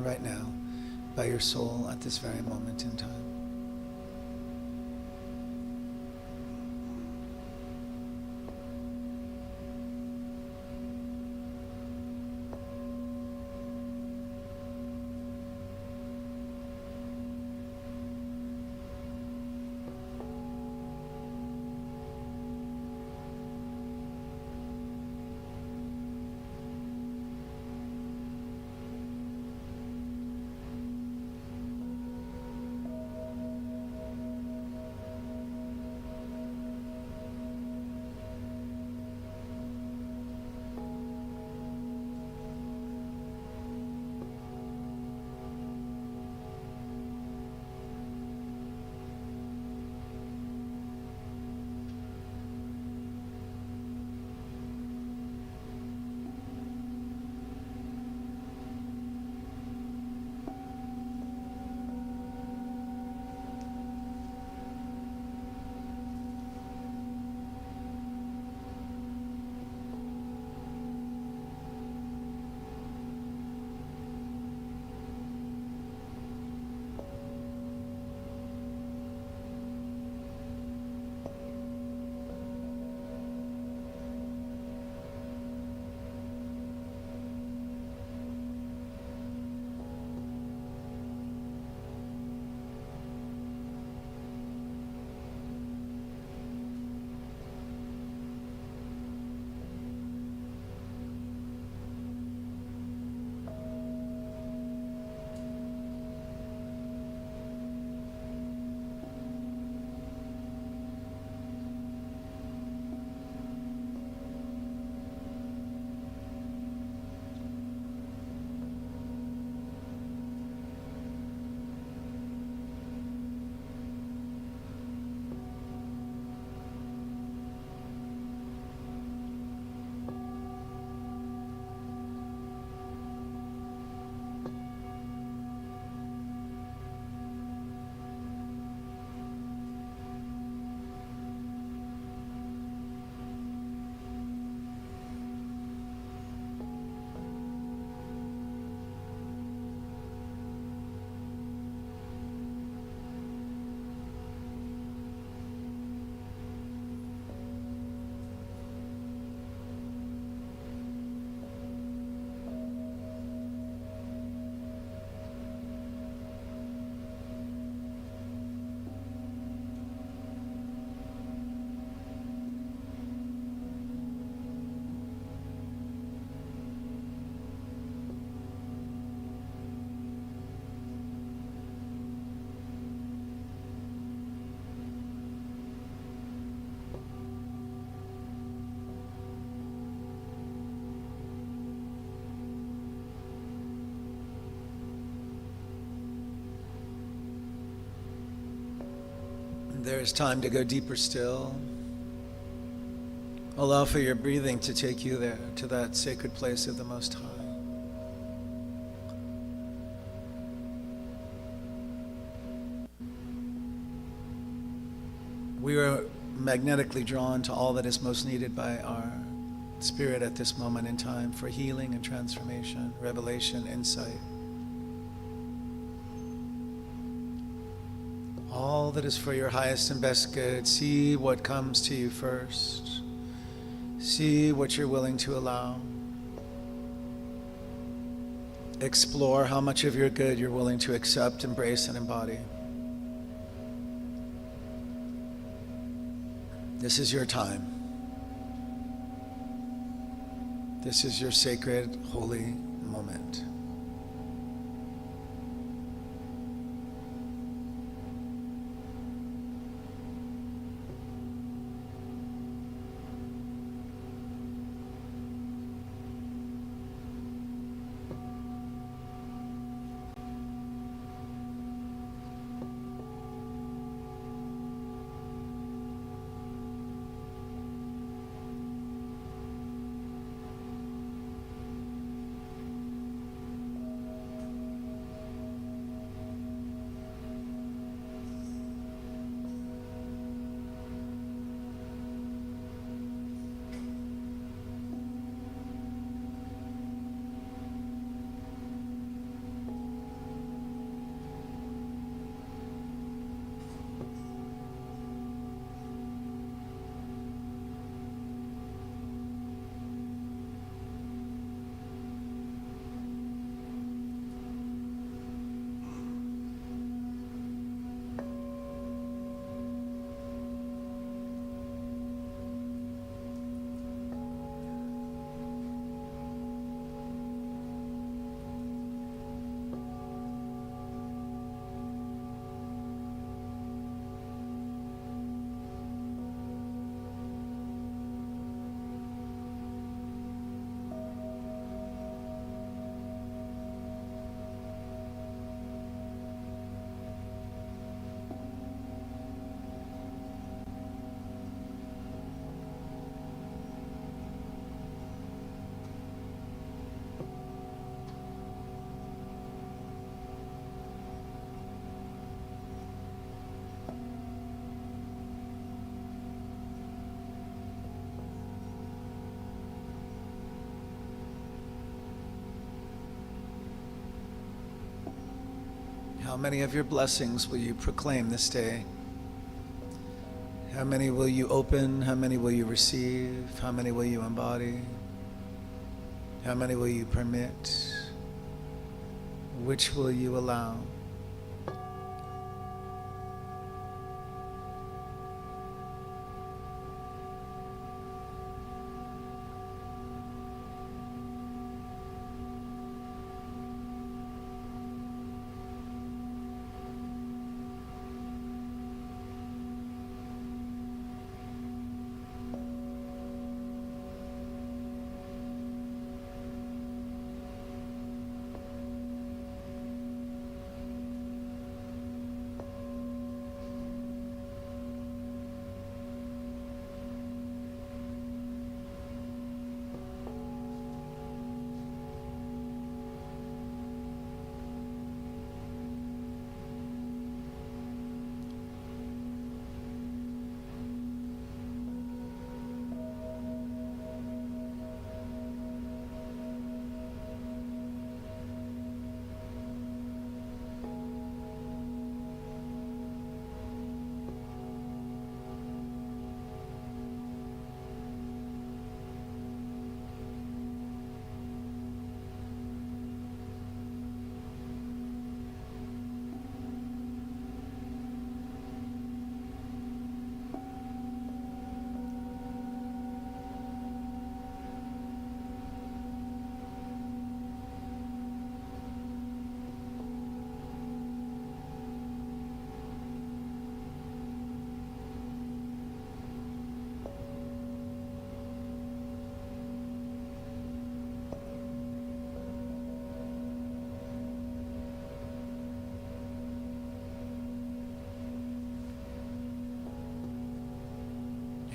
right now by your soul at this very moment in time. There is time to go deeper still. Allow for your breathing to take you there, to that sacred place of the Most High. We are magnetically drawn to all that is most needed by our spirit at this moment in time for healing and transformation, revelation, insight. All that is for your highest and best good. See what comes to you first. See what you're willing to allow. Explore how much of your good you're willing to accept, embrace, and embody. This is your time. This is your sacred, holy moment. How many of your blessings will you proclaim this day? How many will you open? How many will you receive? How many will you embody? How many will you permit? Which will you allow?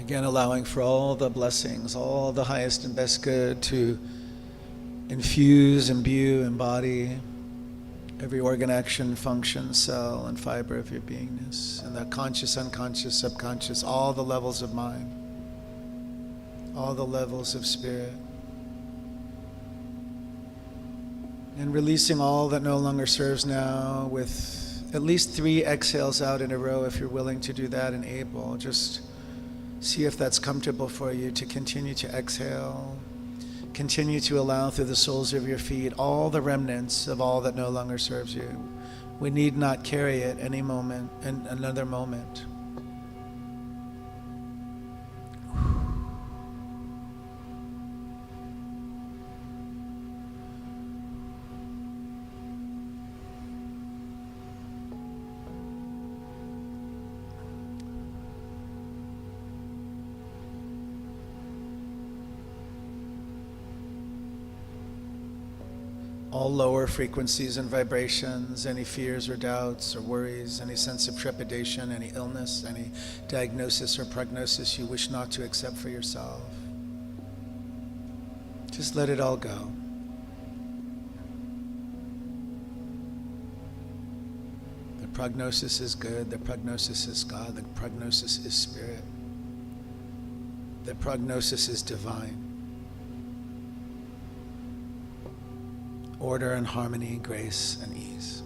Again, allowing for all the blessings, all the highest and best good to infuse, imbue, embody every organ, action, function, cell, and fiber of your beingness, and the conscious, unconscious, subconscious, all the levels of mind, all the levels of spirit. And releasing all that no longer serves now with at least 3 exhales out in a row if you're willing to do that and able. Just see if that's comfortable for you to continue to exhale. Continue to allow through the soles of your feet all the remnants of all that no longer serves you. We need not carry it any moment and another moment. All lower frequencies and vibrations, any fears or doubts or worries, any sense of trepidation, any illness, any diagnosis or prognosis you wish not to accept for yourself. Just let it all go. The prognosis is good, the prognosis is God, the prognosis is spirit. The prognosis is divine. Order and harmony, grace and ease.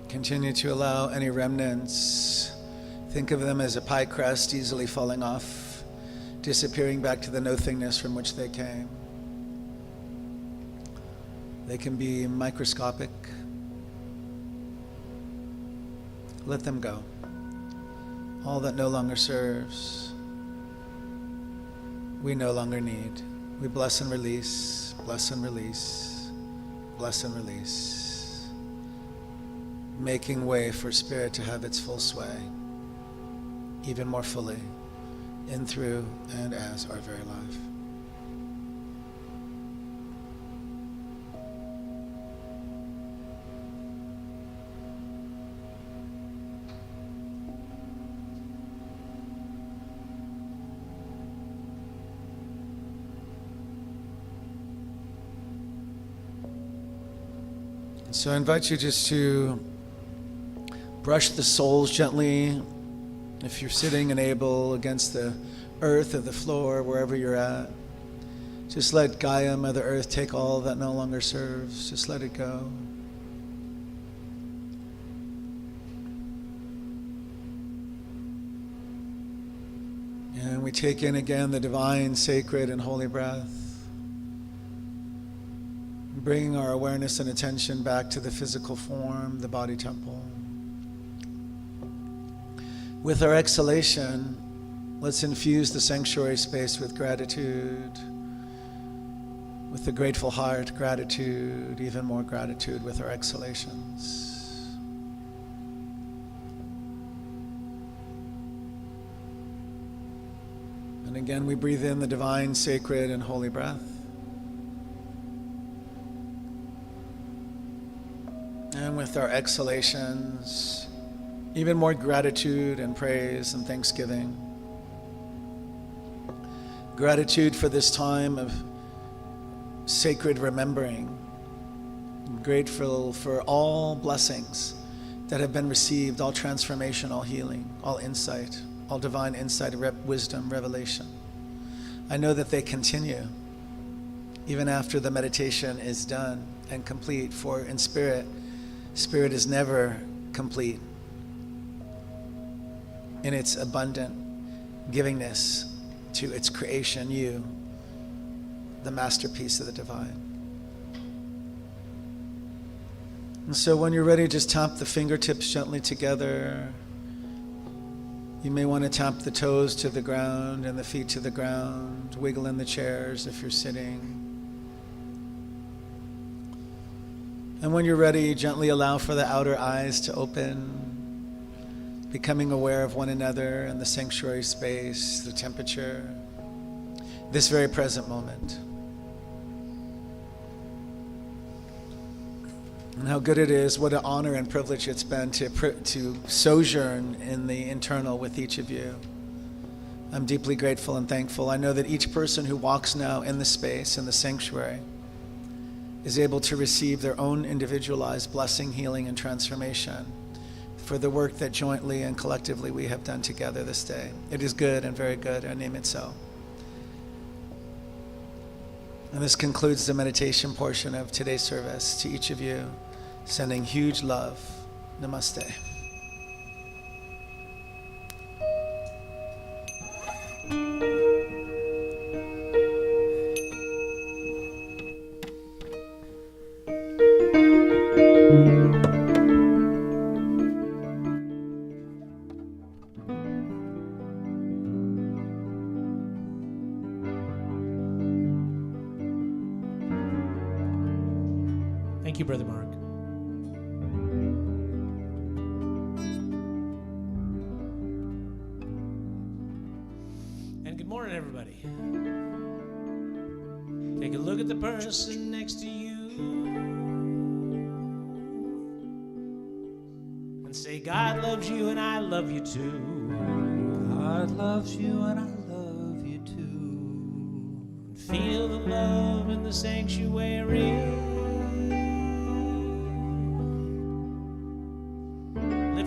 Continue to allow any remnants, think of them as a pie crust easily falling off, disappearing back to the nothingness from which they came. They can be microscopic. Let them go. All that no longer serves, we no longer need. We bless and release, bless and release, bless and release. Making way for spirit to have its full sway, even more fully, in, through, and as our very life. So I invite you just to brush the soles gently, if you're sitting and able, against the earth or the floor, wherever you're at. Just let Gaia, Mother Earth, take all that no longer serves. Just let it go. And we take in again the divine, sacred, and holy breath, bringing our awareness and attention back to the physical form, the body temple. With our exhalation, let's infuse the sanctuary space with gratitude, with a grateful heart, gratitude, even more gratitude with our exhalations. And again, we breathe in the divine, sacred, and holy breath. And with our exhalations, even more gratitude and praise and thanksgiving. Gratitude for this time of sacred remembering. I'm grateful for all blessings that have been received, all transformation, all healing, all insight, all divine insight, wisdom, revelation. I know that they continue even after the meditation is done and complete, for in spirit is never complete in its abundant givingness to its creation, you, the masterpiece of the divine. And so when you're ready, just tap the fingertips gently together. You may want to tap the toes to the ground and the feet to the ground. Wiggle in the chairs if you're sitting. And when you're ready, gently allow for the outer eyes to open, becoming aware of one another and the sanctuary space, the temperature, this very present moment. And how good it is, what an honor and privilege it's been to sojourn in the internal with each of you. I'm deeply grateful and thankful. I know that each person who walks now in the space, in the sanctuary, is able to receive their own individualized blessing, healing, and transformation for the work that jointly and collectively we have done together this day. It is good and very good. I name it so. And this concludes the meditation portion of today's service. To each of you, sending huge love. Namaste. Thank you, Brother Mark. And good morning, everybody. Take a look at the person next to you and say, God loves you and I love you too. God loves you and I love you too. And feel the love in the sanctuary.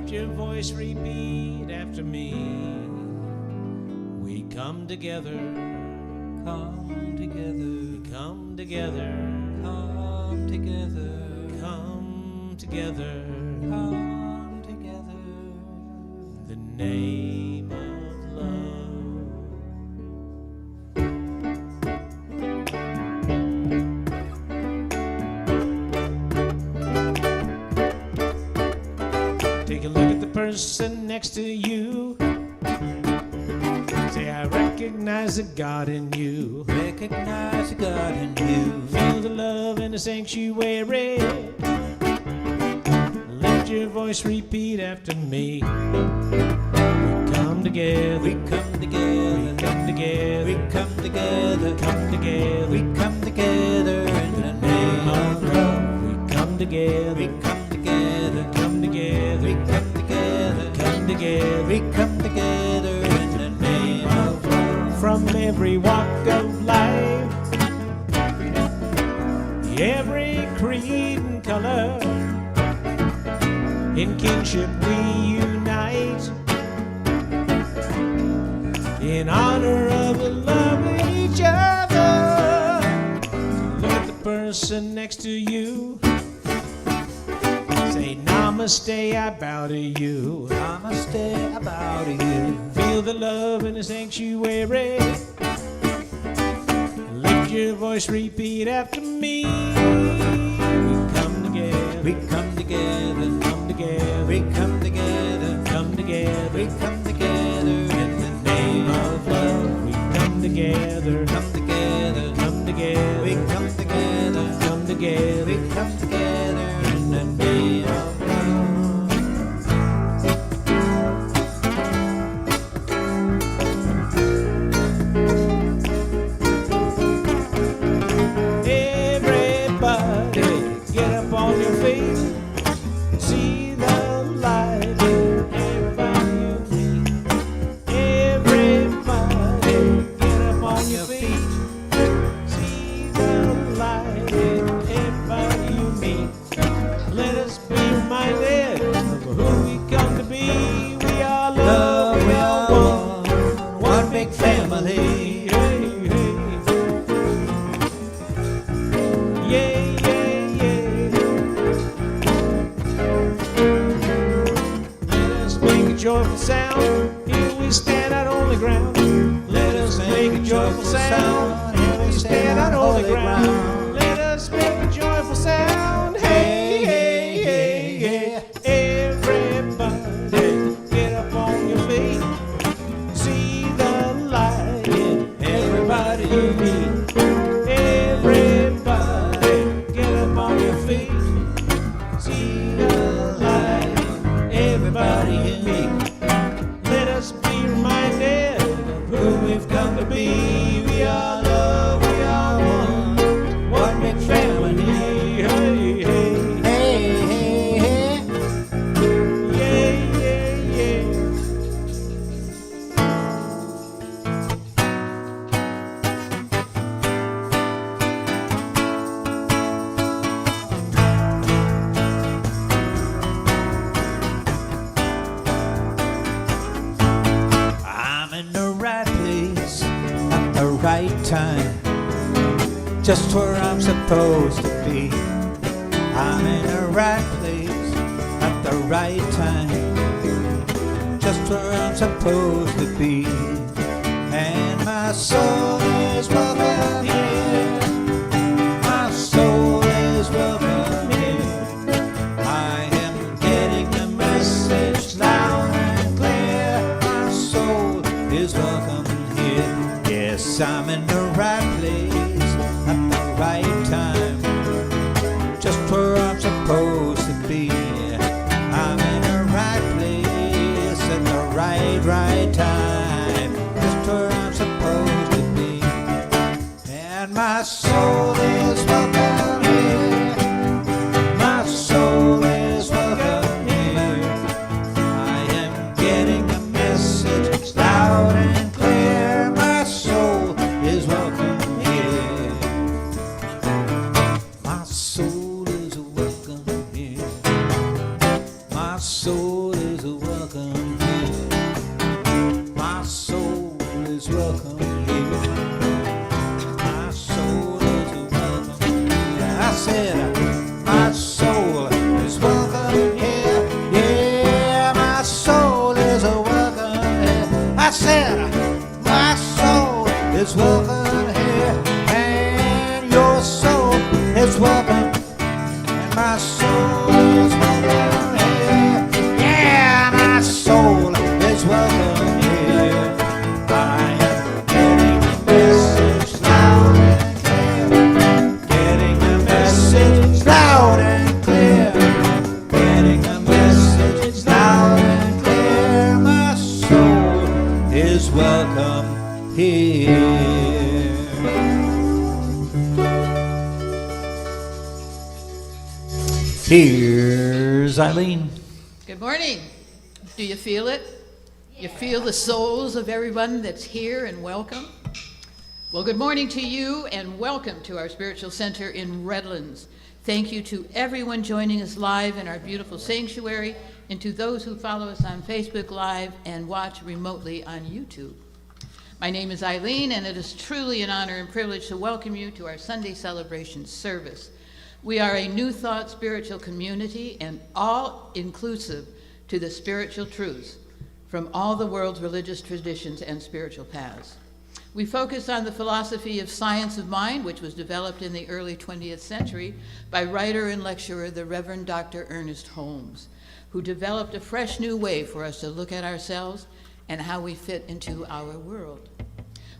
Your voice, repeat after me. We come together, Come together, come together, come together, come together, come together. In the name of love. Take a look at the person next to you. Say, I recognize the God in you. Recognize the God in you. Feel the love in the sanctuary. Lift your voice, repeat after me. We come together. We come together. We come together. We come together. Come together. We come together in the name of love. We come together. We come together. Come together. We come together. Come together. We come together in the name of love. From every walk of life, every creed and color. In kinship we unite, in honor of the love of each other. Look at the person next to you, say namaste, I bow to you. Namaste, I bow to you. Feel the love in the sanctuary. Lift your voice, repeat after me. We come together, We come together, come together, we come together, come together. we come together in the name of love. We come together, Come together, come together, we come together, come together. we come together in the name of love. Everybody, get up on your feet. See the light in everybody you meet. Everybody, get up on your feet. See the light in everybody you meet. Let us be reminded of who we come to be. We are love, we are one big family. Hey, hey. Yeah, yeah, yeah. Let us make a joyful sound. Here we stand on holy ground. Let us make a joyful sound. Here we stand on holy ground. Let us make a joyful sound. Hey, hey, hey, hey. Everybody, get up on your feet. See the light in everybody you meet. Everybody, get up on your feet. See the light in everybody you meet. Let us be reminded of who we've come to be. We are love, we are one big family. Hey, hey, Hey, hey, hey. yeah, yeah, yeah. I'm in the right place at the right time, just where I'm supposed to be. I'm in the right place at the right time, just where I'm supposed to be. And my soul is welcome here. My soul is welcome here. I am getting the message loud and clear. My soul is welcome here. Yes, I'm in the right place at the right time, just where I'm supposed to be. I'm in the right place at the right time, just where I'm supposed to be. And my soul is welcome here. My soul is welcome here. I am getting the message loud and clear. My soul is welcome here. My soul is welcome here. My soul is welcome here. My soul is welcome here. My soul is welcome here. I said, my soul is welcome here. Yeah, my soul is welcome here. I said, my soul is welcome here. And your soul is welcome. And my soul is welcome here. Yeah, my soul is welcome here. I am getting the message loud and clear. Getting the message loud and clear. Getting the message loud and clear. My soul is welcome here. Here's Eileen. Good morning. Do you feel it? You feel the souls of everyone that's here and welcome? Well, good morning to you and welcome to our Spiritual Center in Redlands. Thank you to everyone joining us live in our beautiful sanctuary and to those who follow us on Facebook Live and watch remotely on YouTube. My name is Eileen, and it is truly an honor and privilege to welcome you to our Sunday celebration service. We are a New Thought spiritual community and all inclusive to the spiritual truths from all the world's religious traditions and spiritual paths. We focus on the philosophy of science of mind, which was developed in the early 20th century by writer and lecturer, the Reverend Dr. Ernest Holmes, who developed a fresh new way for us to look at ourselves and how we fit into our world.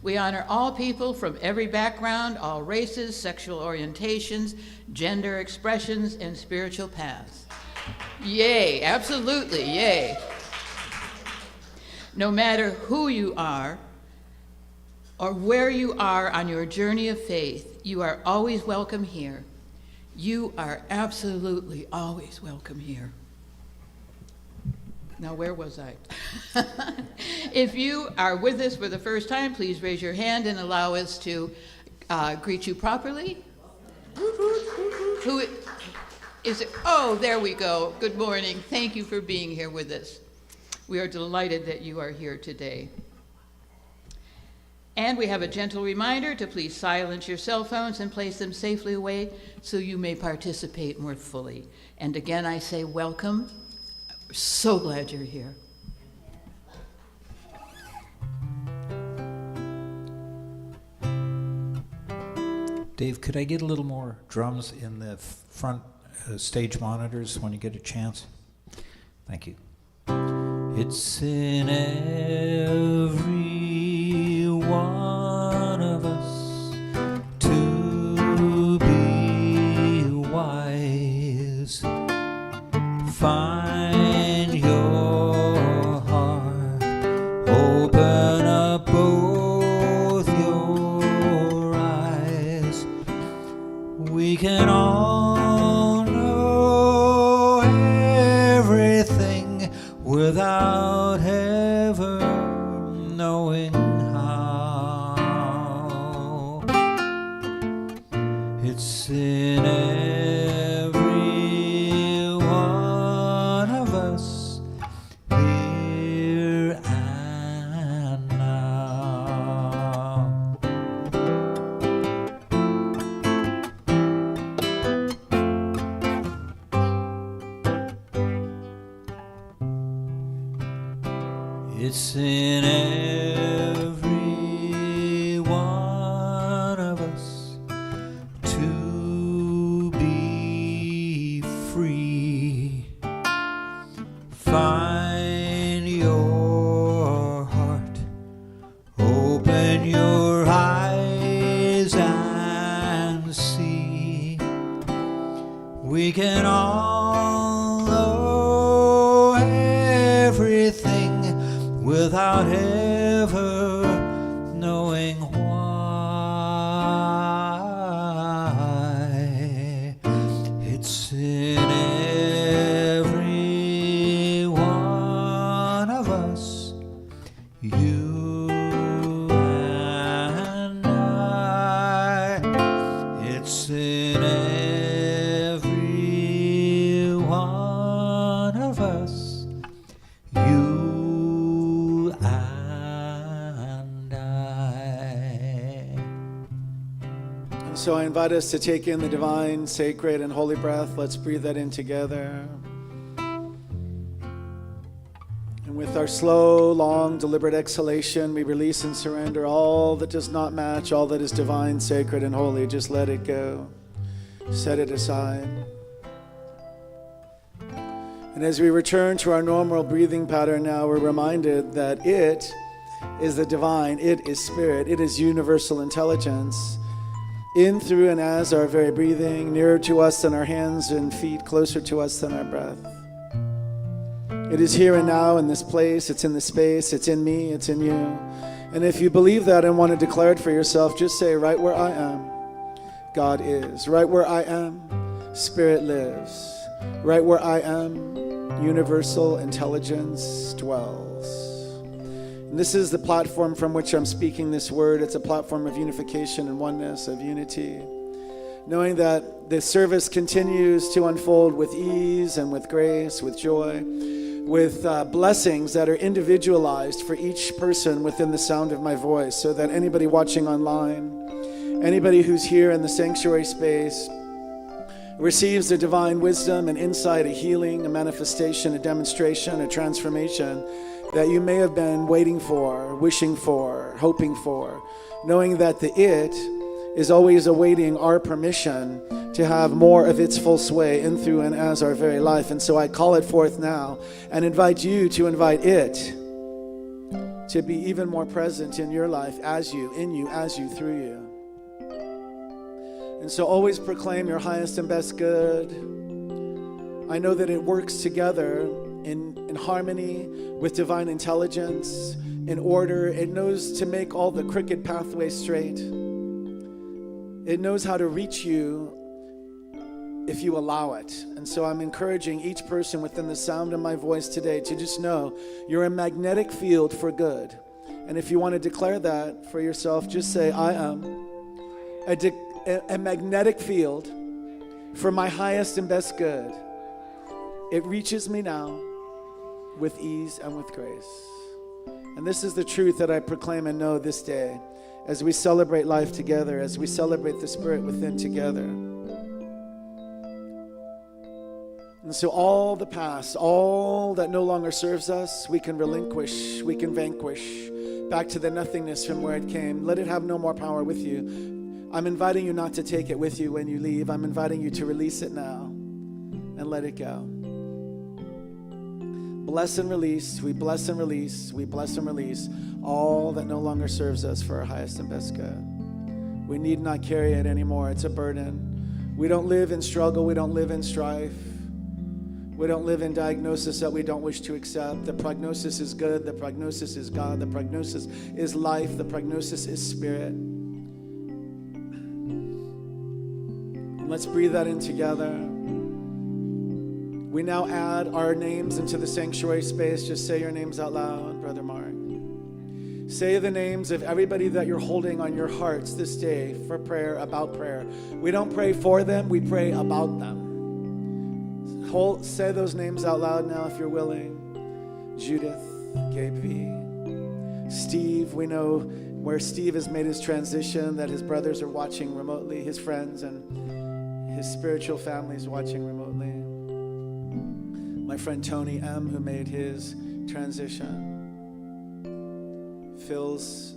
We honor all people from every background, all races, sexual orientations, gender expressions, and spiritual paths. Yay, absolutely, yay. No matter who you are or where you are on your journey of faith, you are always welcome here. You are absolutely always welcome here. Now, where was I? If you are with us for the first time, please raise your hand and allow us to greet you properly. Who is it? Oh, there we go. Good morning. Thank you for being here with us. We are delighted that you are here today. And we have a gentle reminder to please silence your cell phones and place them safely away so you may participate more fully. And again, I say welcome. We're so glad you're here. Dave, could I get a little more drums in the front stage monitors when you get a chance? Thank you. It's in every one of us to be wise. Find your heart, open up both your eyes. We can all know everything without ever knowing how. It's in every one of us here and now. It's in every one of us to be free. Find your heart, open your eyes and see. We can all know everything without ever knowing why. It's in every one of us, you and I. It's in every one of us, you and I. And so I invite us to take in the divine, sacred, and holy breath. Let's breathe that in together. And with our slow, long, deliberate exhalation, we release and surrender all that does not match, all that is divine, sacred, and holy. Just let it go. Set it aside. And as we return to our normal breathing pattern now, we're reminded that it is the divine, it is spirit, it is universal intelligence, in, through, and as our very breathing, nearer to us than our hands and feet, closer to us than our breath. It is here and now in this place, it's in this space, it's in me, it's in you. And if you believe that and want to declare it for yourself, just say, right where I am, God is. Right where I am, Spirit lives. Right where I am, universal intelligence dwells. And this is the platform from which I'm speaking this word. It's a platform of unification and oneness, of unity. Knowing that the service continues to unfold with ease and with grace, with joy, with blessings that are individualized for each person within the sound of my voice, so that anybody watching online, anybody who's here in the sanctuary space, receives the divine wisdom and insight, a healing, a manifestation, a demonstration, a transformation that you may have been waiting for, wishing for, hoping for, knowing that the it is always awaiting our permission to have more of its full sway in, through, and as our very life. And so I call it forth now and invite you to invite it to be even more present in your life, as you, in you, as you, through you. And so always proclaim your highest and best good. I know that it works together in harmony with divine intelligence, in order. It knows to make all the crooked pathways straight. It knows how to reach you if you allow it. And so I'm encouraging each person within the sound of my voice today to just know you're a magnetic field for good. And if you want to declare that for yourself, just say, I am a magnetic field for my highest and best good. It reaches me now with ease and with grace. And this is the truth that I proclaim and know this day as we celebrate life together, as we celebrate the Spirit within together. And so all the past, all that no longer serves us, we can relinquish, we can vanquish back to the nothingness from where it came. Let it have no more power with you. I'm inviting you not to take it with you when you leave. I'm inviting you to release it now and let it go. Bless and release, we bless and release, we bless and release all that no longer serves us for our highest and best good. We need not carry it anymore. It's a burden. We don't live in struggle. We don't live in strife. We don't live in diagnosis that we don't wish to accept. The prognosis is good. The prognosis is God. The prognosis is life. The prognosis is spirit. And let's breathe that in together. We now add our names into the sanctuary space. Just say your names out loud, Brother Mark. Say the names of everybody that you're holding on your hearts this day for prayer, about prayer. We don't pray for them, we pray about them. Say those names out loud now if you're willing. Judith, Gabe V. Steve, we know where Steve has made his transition, that his brothers are watching remotely, his friends and his spiritual family is watching remotely. My friend Tony M., who made his transition. Phil's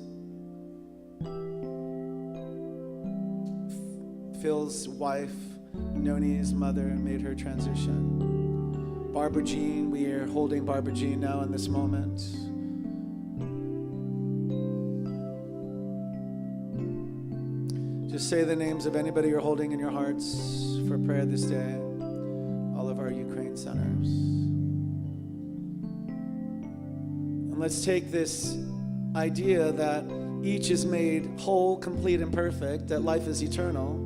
wife, Noni's mother, made her transition. Barbara Jean, we are holding Barbara Jean now in this moment. Just say the names of anybody you're holding in your hearts for prayer this day. All of our Ukraine centers. And let's take this idea that each is made whole, complete, and perfect, that life is eternal,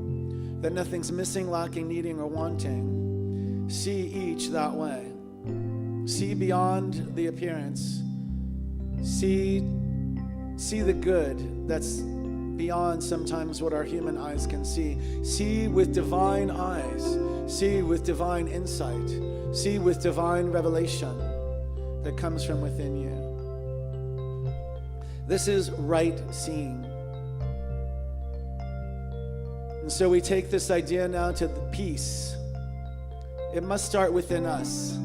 that nothing's missing, lacking, needing, or wanting. See each that way. See beyond the appearance. See the good that's beyond sometimes what our human eyes can see. See with divine eyes. See with divine insight. See with divine revelation that comes from within you. This is right seeing. And so we take this idea now to the peace. It must start within us.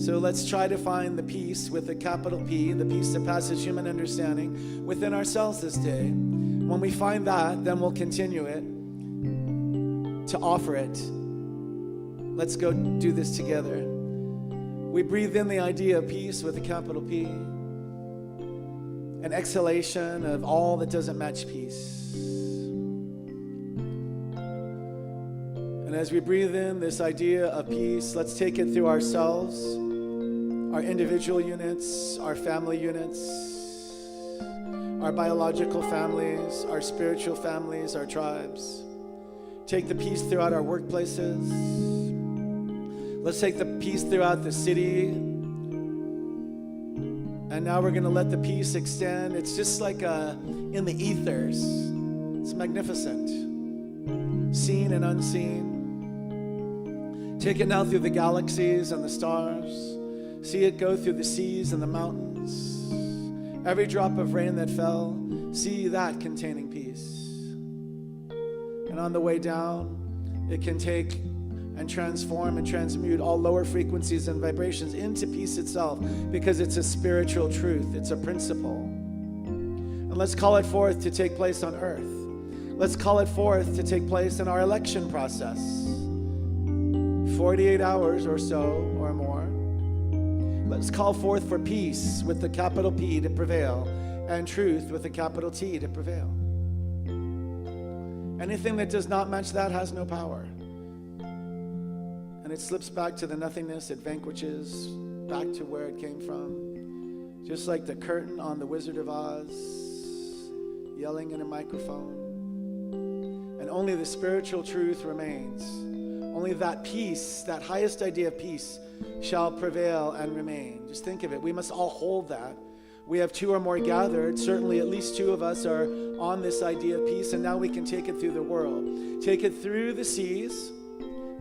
So let's try to find the peace with a capital P, the peace that passes human understanding, within ourselves this day. When we find that, then we'll continue it to offer it. Let's go do this together. We breathe in the idea of peace with a capital P. An exhalation of all that doesn't match peace. And as we breathe in this idea of peace, let's take it through ourselves, our individual units, our family units, our biological families, our spiritual families, our tribes. Take the peace throughout our workplaces. Let's take the peace throughout the city and And now we're going to let the peace extend. It's just like in the ethers. It's magnificent. Seen and unseen. Take it now through the galaxies and the stars. See it go through the seas and the mountains. Every drop of rain that fell, see that containing peace. And on the way down, it can take and transform and transmute all lower frequencies and vibrations into peace itself, because it's a spiritual truth. It's a principle. And let's call it forth to take place on earth. Let's call it forth to take place in our election process. 48 hours or so or more. Let's call forth for peace with the capital P to prevail, and truth with the capital T to prevail. Anything that does not match that has no power. And it slips back to the nothingness. It vanquishes back to where it came from. Just like the curtain on The Wizard of Oz, yelling in a microphone. And only the spiritual truth remains. Only that peace, that highest idea of peace, shall prevail and remain. Just think of it. We must all hold that. We have two or more gathered. Certainly at least two of us are on this idea of peace, and now we can take it through the world. Take it through the seas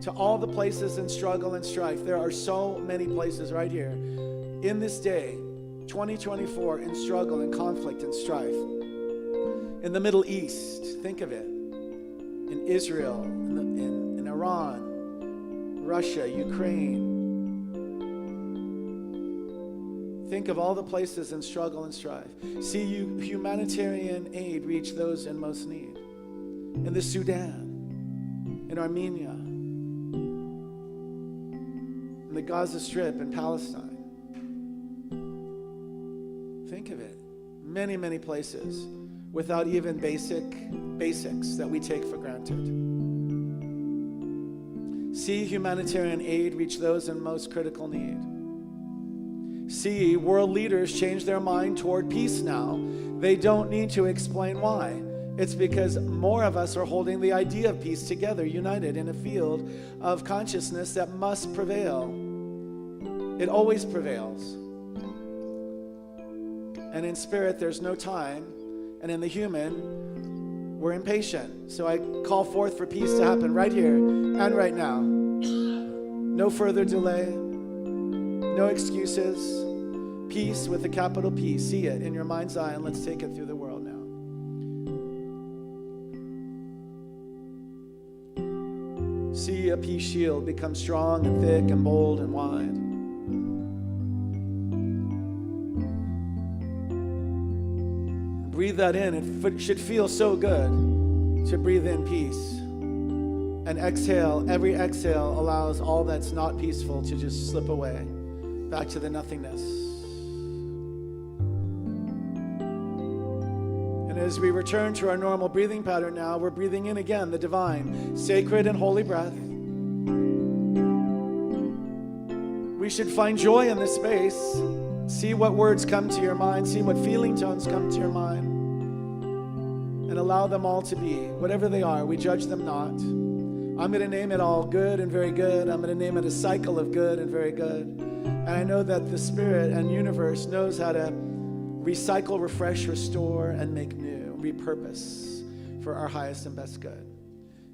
to all the places in struggle and strife. There are so many places right here in this day, 2024, in struggle and conflict and strife. In the Middle East, think of it. In Israel, in Iran, Russia, Ukraine. Think of all the places in struggle and strife. See humanitarian aid reach those in most need. In the Sudan, in Armenia, in the Gaza Strip, in Palestine. Think of it. Many, many places without even basics that we take for granted. See humanitarian aid reach those in most critical need. See world leaders change their mind toward peace now. They don't need to explain why. It's because more of us are holding the idea of peace together, united in a field of consciousness that must prevail. It always prevails. And in spirit, there's no time. And in the human, we're impatient. So I call forth for peace to happen right here and right now. No further delay. No excuses. Peace with a capital P. See it in your mind's eye, and let's take it through the world now. See a peace shield become strong and thick and bold and wide. Breathe that in. It should feel so good to breathe in peace. And exhale. Every exhale allows all that's not peaceful to just slip away back to the nothingness. And as we return to our normal breathing pattern now, we're breathing in again the divine, sacred and holy breath. We should find joy in this space. See what words come to your mind. See what feeling tones come to your mind. And allow them all to be. Whatever they are, we judge them not. I'm going to name it all good and very good. I'm going to name it a cycle of good and very good. And I know that the Spirit and universe knows how to recycle, refresh, restore, and make new, repurpose for our highest and best good.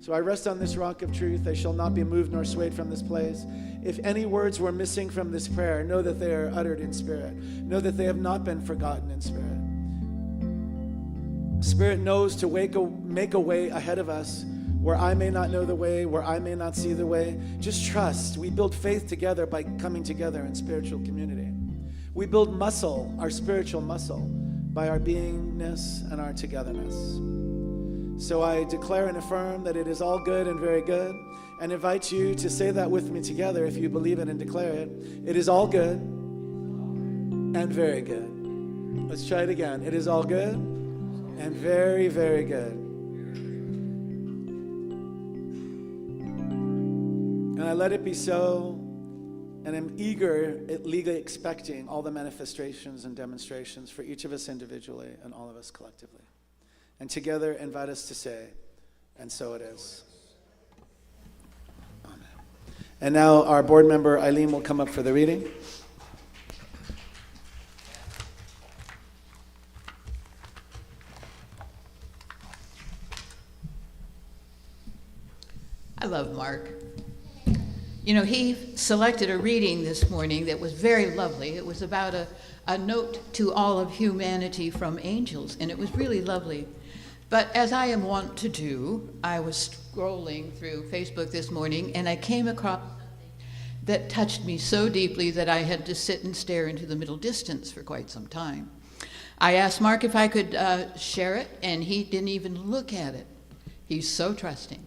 So I rest on this rock of truth. I shall not be moved nor swayed from this place. If any words were missing from this prayer, know that they are uttered in spirit. Know that they have not been forgotten in spirit. Spirit knows to make a way ahead of us where I may not know the way, where I may not see the way. Just trust. We build faith together by coming together in spiritual community. We build muscle, our spiritual muscle, by our beingness and our togetherness. So I declare and affirm that it is all good and very good, and invite you to say that with me together if you believe it and declare it. It is all good and very good. Let's try it again. It is all good and very, very good. And I let it be so, and I'm eagerly expecting all the manifestations and demonstrations for each of us individually and all of us collectively. And together invite us to say, and so it is. Amen. And now our board member Eileen will come up for the reading. I love Mark. You know, he selected a reading this morning that was very lovely. It was about a note to all of humanity from angels, and it was really lovely. But as I am wont to do, I was scrolling through Facebook this morning, and I came across something that touched me so deeply that I had to sit and stare into the middle distance for quite some time. I asked Mark if I could share it, and he didn't even look at it. He's so trusting.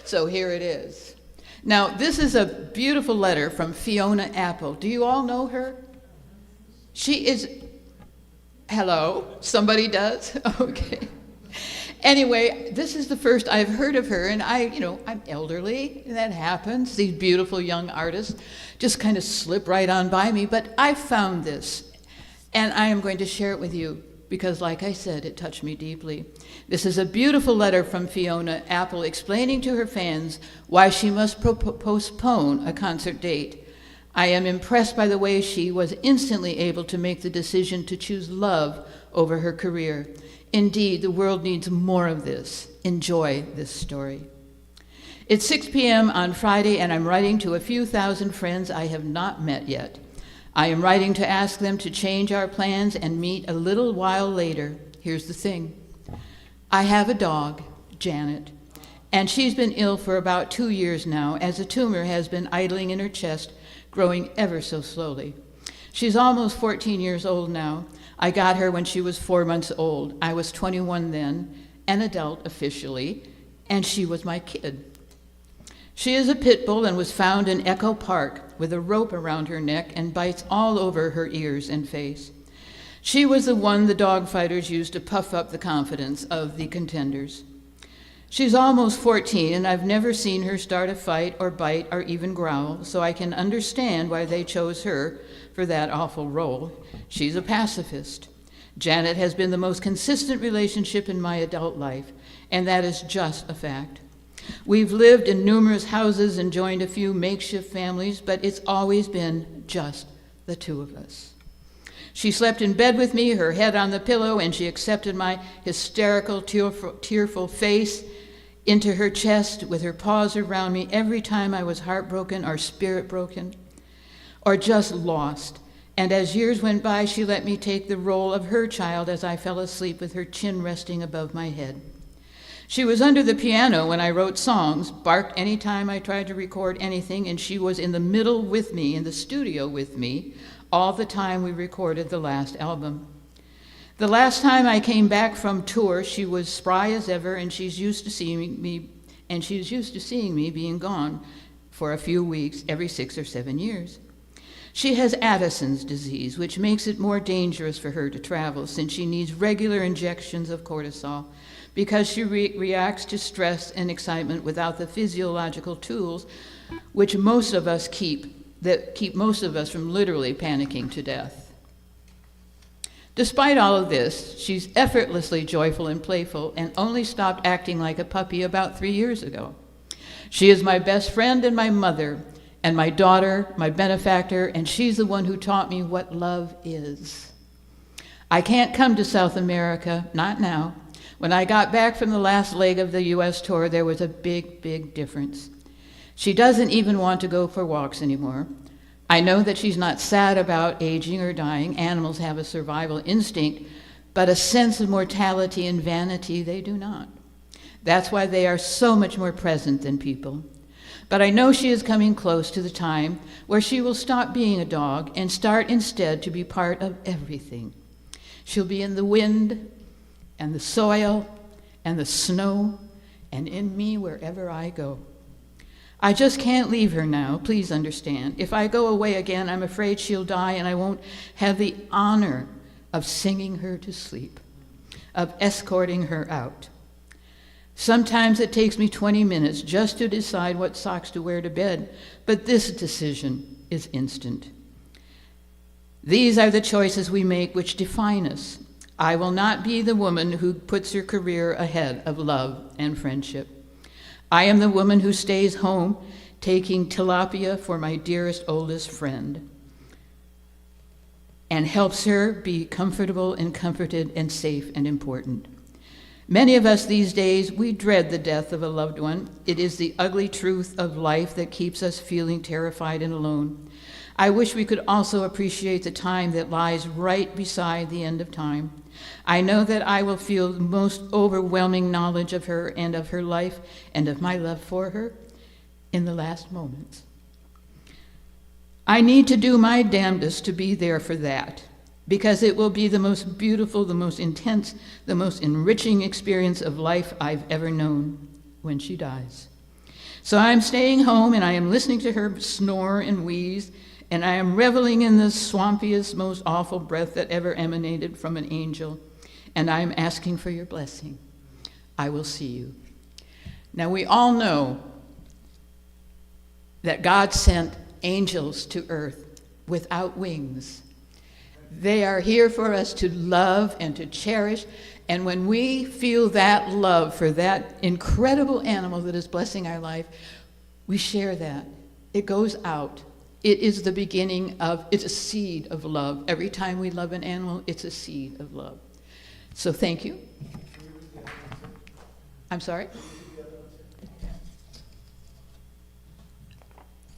So here it is. Now, this is a beautiful letter from Fiona Apple. Do you all know her? She is, hello, somebody does? Okay. Anyway, this is the first I've heard of her, and I'm elderly, and that happens. These beautiful young artists just kind of slip right on by me, but I found this, and I am going to share it with you because, like I said, it touched me deeply. This is a beautiful letter from Fiona Apple explaining to her fans why she must postpone a concert date. I am impressed by the way she was instantly able to make the decision to choose love over her career. Indeed, the world needs more of this. Enjoy this story. It's 6 p.m. on Friday, and I'm writing to a few thousand friends I have not met yet. I am writing to ask them to change our plans and meet a little while later. Here's the thing. I have a dog, Janet, and she's been ill for about 2 years now, as a tumor has been idling in her chest, growing ever so slowly. She's almost 14 years old now. I got her when she was 4 months old. I was 21 then, an adult officially, and she was my kid. She is a pit bull and was found in Echo Park with a rope around her neck and bites all over her ears and face. She was the one the dog fighters used to puff up the confidence of the contenders. She's almost 14, and I've never seen her start a fight or bite or even growl, so I can understand why they chose her for that awful role. She's a pacifist. Janet has been the most consistent relationship in my adult life, and that is just a fact. We've lived in numerous houses and joined a few makeshift families, but it's always been just the two of us. She slept in bed with me, her head on the pillow, and she accepted my hysterical, tearful face into her chest with her paws around me every time I was heartbroken or spirit broken or just lost. And as years went by, she let me take the role of her child as I fell asleep with her chin resting above my head. She was under the piano when I wrote songs, barked any time I tried to record anything, and she was in the middle with me, in the studio with me, all the time we recorded the last album. The last time I came back from tour, she was spry as ever, and she's used to seeing me being gone for a few weeks every 6 or 7 years. She has Addison's disease, which makes it more dangerous for her to travel since she needs regular injections of cortisol because she reacts to stress and excitement without the physiological tools which most of us keep most of us from literally panicking to death. Despite all of this, she's effortlessly joyful and playful and only stopped acting like a puppy about 3 years ago. She is my best friend and my mother and my daughter, my benefactor, and she's the one who taught me what love is. I can't come to South America, not now. When I got back from the last leg of the U.S. tour, there was a big, big difference. She doesn't even want to go for walks anymore. I know that she's not sad about aging or dying. Animals have a survival instinct, but a sense of mortality and vanity they do not. That's why they are so much more present than people. But I know she is coming close to the time where she will stop being a dog and start instead to be part of everything. She'll be in the wind and the soil and the snow and in me wherever I go. I just can't leave her now, please understand. If I go away again, I'm afraid she'll die and I won't have the honor of singing her to sleep, of escorting her out. Sometimes it takes me 20 minutes just to decide what socks to wear to bed, but this decision is instant. These are the choices we make which define us. I will not be the woman who puts her career ahead of love and friendship. I am the woman who stays home taking tilapia for my dearest, oldest friend and helps her be comfortable and comforted and safe and important. Many of us these days, we dread the death of a loved one. It is the ugly truth of life that keeps us feeling terrified and alone. I wish we could also appreciate the time that lies right beside the end of time. I know that I will feel the most overwhelming knowledge of her and of her life and of my love for her in the last moments. I need to do my damnedest to be there for that, because it will be the most beautiful, the most intense, the most enriching experience of life I've ever known when she dies. So I'm staying home and I am listening to her snore and wheeze, and I am reveling in the swampiest, most awful breath that ever emanated from an angel, and I am asking for your blessing. I will see you. Now we all know that God sent angels to earth without wings. They are here for us to love and to cherish. And when we feel that love for that incredible animal that is blessing our life, we share that. It goes out. It is the beginning of, it's a seed of love. Every time we love an animal, it's a seed of love. So thank you. I'm sorry?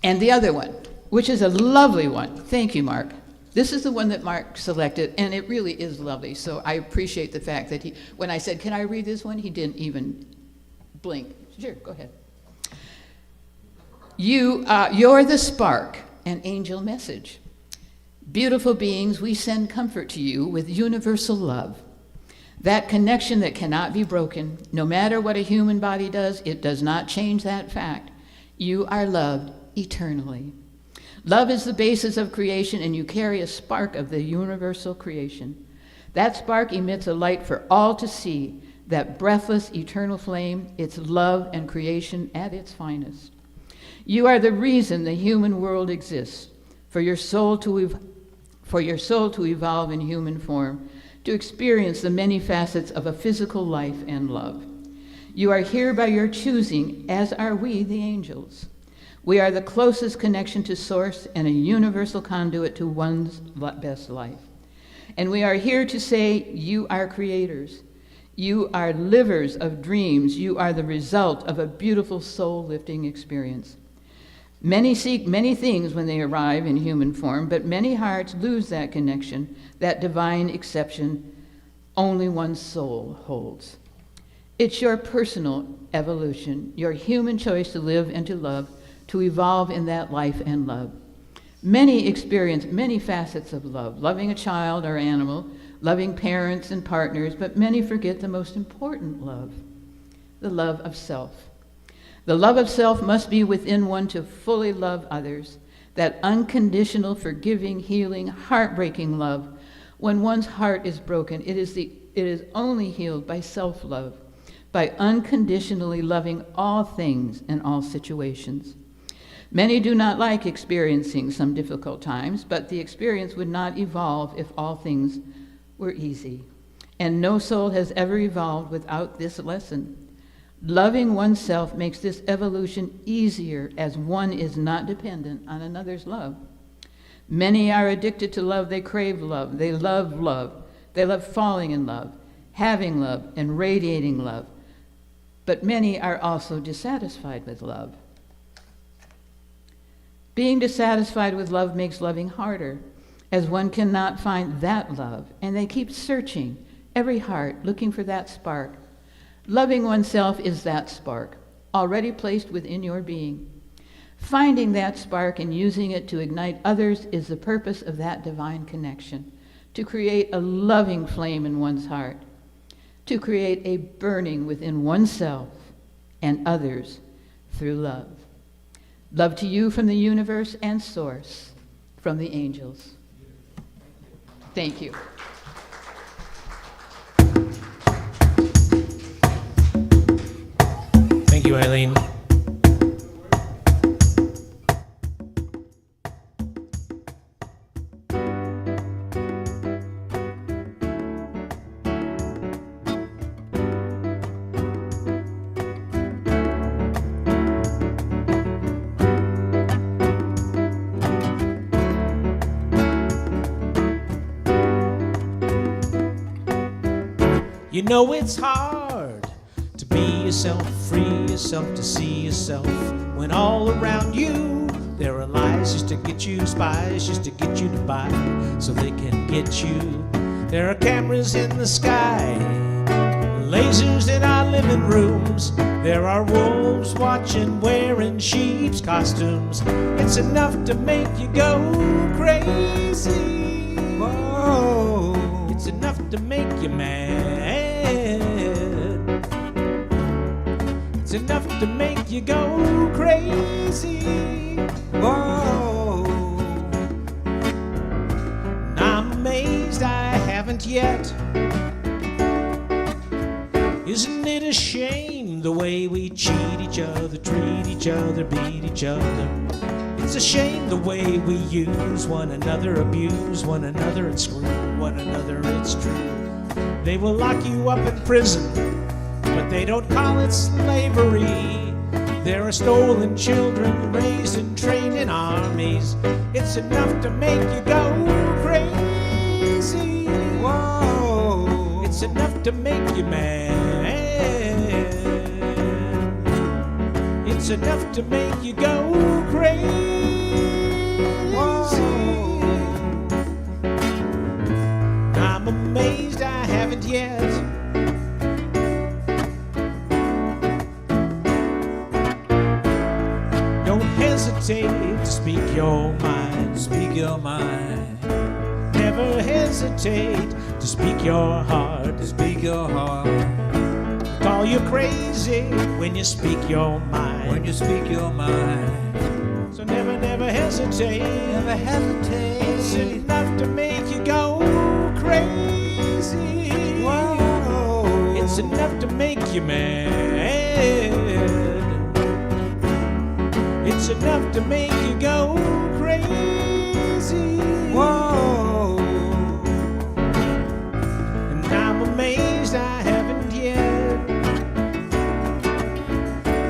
And the other one, which is a lovely one. Thank you, Mark. This is the one that Mark selected, and it really is lovely. So I appreciate the fact that when I said, can I read this one? He didn't even blink. Sure, go ahead. You're the spark, an angel message. Beautiful beings, we send comfort to you with universal love. That connection that cannot be broken, no matter what a human body does, it does not change that fact. You are loved eternally. Love is the basis of creation, and you carry a spark of the universal creation. That spark emits a light for all to see, that breathless, eternal flame, its love and creation at its finest. You are the reason the human world exists, for your soul to evolve in human form, to experience the many facets of a physical life and love. You are here by your choosing, as are we, the angels. We are the closest connection to Source and a universal conduit to one's best life. And we are here to say, you are creators. You are livers of dreams. You are the result of a beautiful soul-lifting experience. Many seek many things when they arrive in human form, but many hearts lose that connection, that divine exception only one's soul holds. It's your personal evolution, your human choice to live and to love, to evolve in that life and love. Many experience many facets of love, loving a child or animal, loving parents and partners, but many forget the most important love, the love of self. The love of self must be within one to fully love others, that unconditional, forgiving, healing, heartbreaking love. When one's heart is broken, it is only healed by self-love, by unconditionally loving all things and all situations. Many do not like experiencing some difficult times, but the experience would not evolve if all things were easy. And no soul has ever evolved without this lesson. Loving oneself makes this evolution easier, as one is not dependent on another's love. Many are addicted to love. They crave love. They love love. They love falling in love, having love, and radiating love. But many are also dissatisfied with love. Being dissatisfied with love makes loving harder, as one cannot find that love, and they keep searching every heart, looking for that spark. Loving oneself is that spark, already placed within your being. Finding that spark and using it to ignite others is the purpose of that divine connection, to create a loving flame in one's heart, to create a burning within oneself and others through love. Love to you from the universe and Source, from the angels. Thank you. Thank you, Eileen. You know it's hard yourself to see yourself. When all around you there are lies just to get you, spies just to get you to buy, so they can get you. There are cameras in the sky, lasers in our living rooms. There are wolves watching, wearing sheep's costumes. It's enough to make you go crazy. Whoa. It's enough to make you mad. It's enough to make you go crazy. Whoa. And I'm amazed I haven't yet. Isn't it a shame the way we cheat each other, treat each other, beat each other? It's a shame the way we use one another, abuse one another, and screw one another, it's true. They will lock you up in prison, but they don't call it slavery. There are stolen children raised and trained in armies. It's enough to make you go crazy. Whoa. It's enough to make you mad. It's enough to make you go crazy. Whoa. I'm amazed I haven't yet. Don't hesitate to speak your mind. Speak your mind. Never hesitate to speak your heart. To speak your heart. Call you crazy when you speak your mind. When you speak your mind. So never, never hesitate. Never hesitate. It's enough to make you go crazy. Whoa. It's enough to make you mad. It's enough to make you go crazy. Whoa. And I'm amazed I haven't yet.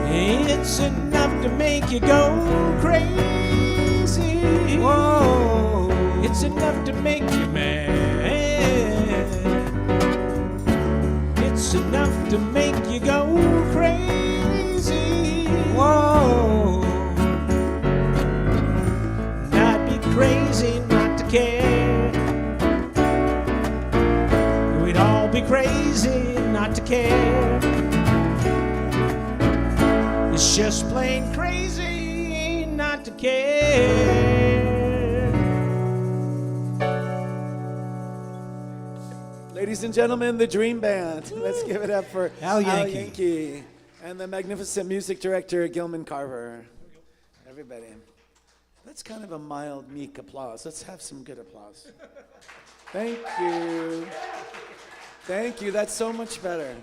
It's enough to make you go crazy. Whoa. It's enough to make you mad. It's enough to make you go crazy. Whoa. Not be crazy not to care. We'd all be crazy not to care. It's just plain crazy not to care. Ladies and gentlemen, the Dream Band. Let's give it up for Al Yankee. Yankee and the magnificent music director, Gilman Carver. Everybody. That's kind of a mild, meek applause. Let's have some good applause. Thank you. Thank you. That's so much better.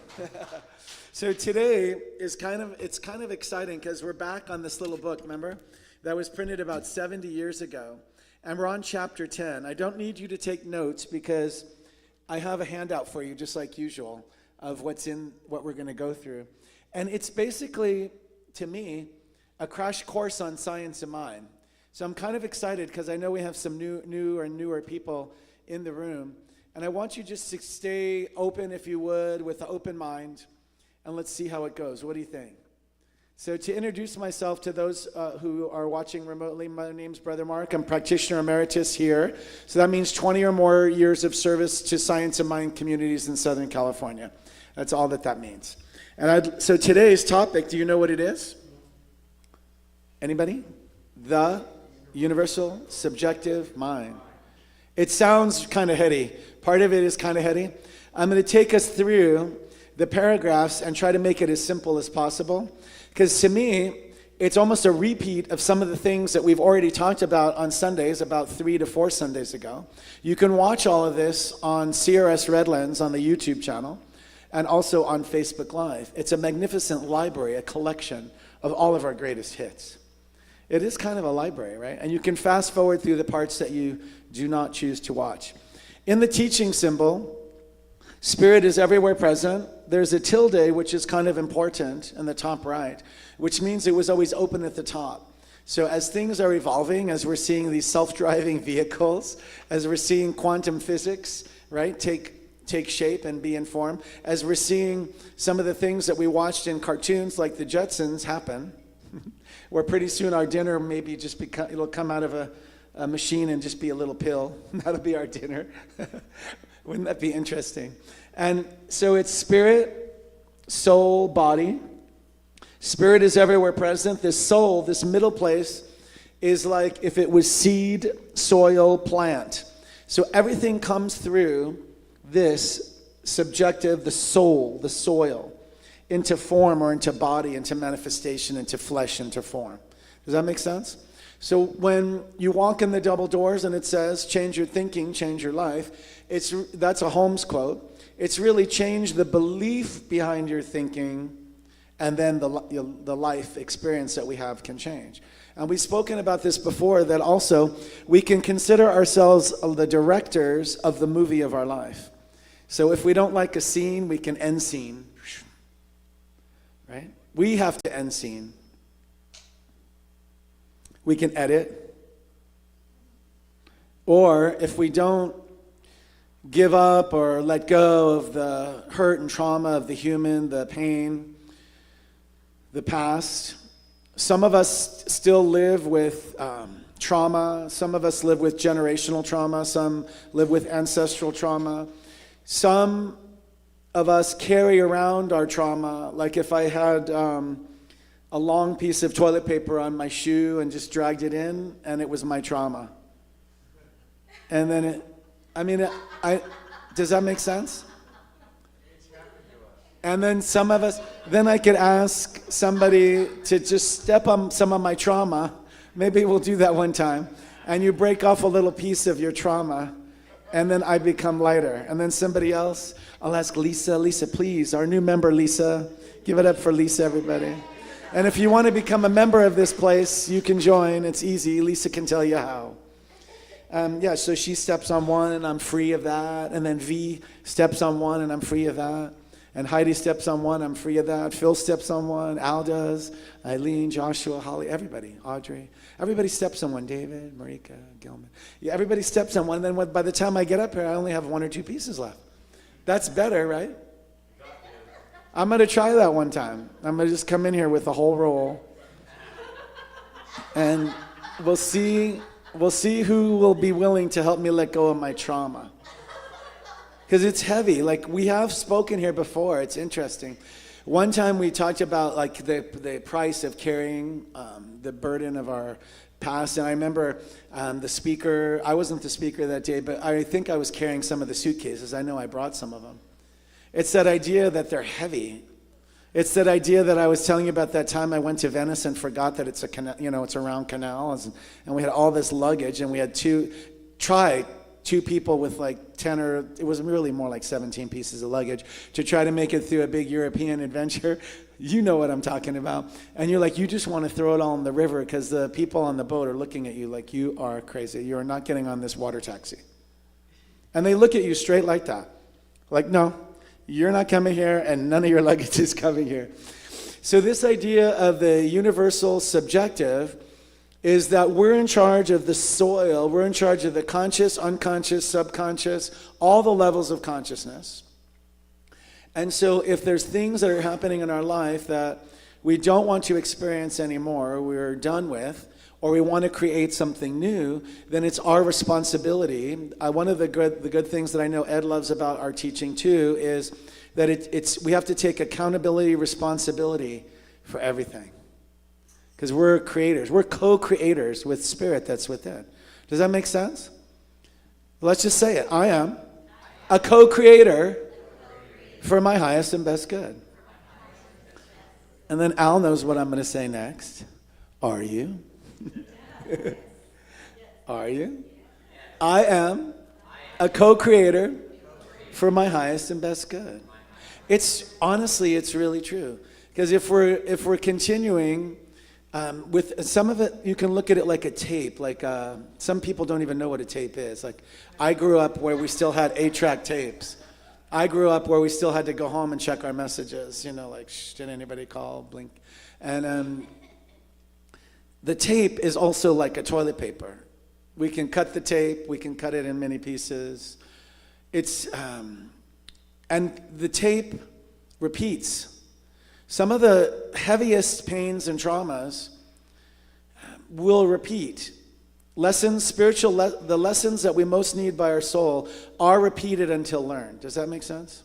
So today is kind of exciting because we're back on this little book, remember? That was printed about 70 years ago. And we're on chapter 10. I don't need you to take notes because I have a handout for you, just like usual, of what we're going to go through. And it's basically, to me, a crash course on science of mind. So I'm kind of excited because I know we have some newer people in the room. And I want you just to stay open, if you would, with an open mind. And let's see how it goes. What do you think? So to introduce myself to those who are watching remotely, my name's Brother Mark. I'm Practitioner Emeritus here. So that means 20 or more years of service to science and mind communities in Southern California. That's all that means. And so today's topic, do you know what it is? Anybody? The universal subjective mind. It sounds kind of heady. Part of it is kind of heady. I'm going to take us through the paragraphs and try to make it as simple as possible. Because to me, it's almost a repeat of some of the things that we've already talked about on Sundays, about 3 to 4 Sundays ago. You can watch all of this on CRS Redlands on the YouTube channel and also on Facebook Live. It's a magnificent library, a collection of all of our greatest hits. It is kind of a library, right? And you can fast forward through the parts that you do not choose to watch. In the teaching symbol, Spirit is everywhere present. There's a tilde, which is kind of important in the top right, which means it was always open at the top. So as things are evolving, as we're seeing these self-driving vehicles, as we're seeing quantum physics, right, take take shape and be informed, as we're seeing some of the things that we watched in cartoons like the Jetsons happen, where pretty soon our dinner maybe just it'll come out of a machine and just be a little pill. That'll be our dinner. Wouldn't that be interesting? And so it's spirit, soul, body. Spirit is everywhere present. This soul, this middle place, is like if it was seed, soil, plant. So everything comes through this subjective, the soul, the soil, into form or into body, into manifestation, into flesh, into form. Does that make sense? So when you walk in the double doors and it says, change your thinking, change your life, that's a Holmes quote. It's really change the belief behind your thinking, and then the life experience that we have can change. And we've spoken about this before, that also we can consider ourselves the directors of the movie of our life. So if we don't like a scene, we can end scene. Right? We have to end scene. We can edit. Or if we don't give up or let go of the hurt and trauma of the human, the pain, the past. Some of us still live with trauma. Some of us live with generational trauma. Some live with ancestral trauma. Some of us carry around our trauma. Like if I had a long piece of toilet paper on my shoe and just dragged it in, and it was my trauma. And then does that make sense? And then some of us, then I could ask somebody to just step on some of my trauma. Maybe we'll do that one time. And you break off a little piece of your trauma, and then I become lighter. And then somebody else, I'll ask Lisa. Lisa, please, our new member, Lisa. Give it up for Lisa, everybody. And if you want to become a member of this place, you can join. It's easy. Lisa can tell you how. So she steps on one, and I'm free of that. And then V steps on one, and I'm free of that. And Heidi steps on one, I'm free of that. Phil steps on one, Al does, Eileen, Joshua, Holly, everybody, Audrey. Everybody steps on one, David, Marika, Gilman. Yeah, everybody steps on one, and then by the time I get up here, I only have 1 or 2 pieces left. That's better, right? I'm going to try that one time. I'm going to just come in here with a whole roll. And we'll see who will be willing to help me let go of my trauma. Because it's heavy. Like, we have spoken here before. It's interesting. One time we talked about like the price of carrying the burden of our past. And I remember the speaker, I wasn't the speaker that day, but I think I was carrying some of the suitcases. I know I brought some of them. It's that idea that they're heavy. It's that idea that I was telling you about that time I went to Venice and forgot that it's a canal, it's around canals, and we had all this luggage, and we had two people with like 10 or it was really more like 17 pieces of luggage to try to make it through a big European adventure. You know what I'm talking about. And you're like, you just want to throw it all in the river because the people on the boat are looking at you like you are crazy. You are not getting on this water taxi. And they look at you straight like that. Like, no, you're not coming here and none of your luggage is coming here. So this idea of the universal subjective is that we're in charge of the soil, we're in charge of the conscious, unconscious, subconscious, all the levels of consciousness. And so if there's things that are happening in our life that we don't want to experience anymore, we're done with, or we want to create something new, then it's our responsibility. One of the good things that I know Ed loves about our teaching too is that we have to take accountability, responsibility for everything. Because we're creators. We're co-creators with spirit that's within. Does that make sense? Let's just say it. I am a co-creator for my highest and best good. And then Al knows what I'm going to say next. Are you? Are you? I am a co-creator for my highest and best good. Honestly, it's really true. Because if we're continuing with some of it, you can look at it like a tape. Like some people don't even know what a tape is. Like I grew up where we still had 8-track tapes. I grew up where we still had to go home and check our messages. Like, did anybody call? Blink. And the tape is also like a toilet paper. We can cut the tape. We can cut it in many pieces. And the tape repeats. Some of the heaviest pains and traumas will repeat. Lessons, the lessons that we most need by our soul are repeated until learned. Does that make sense?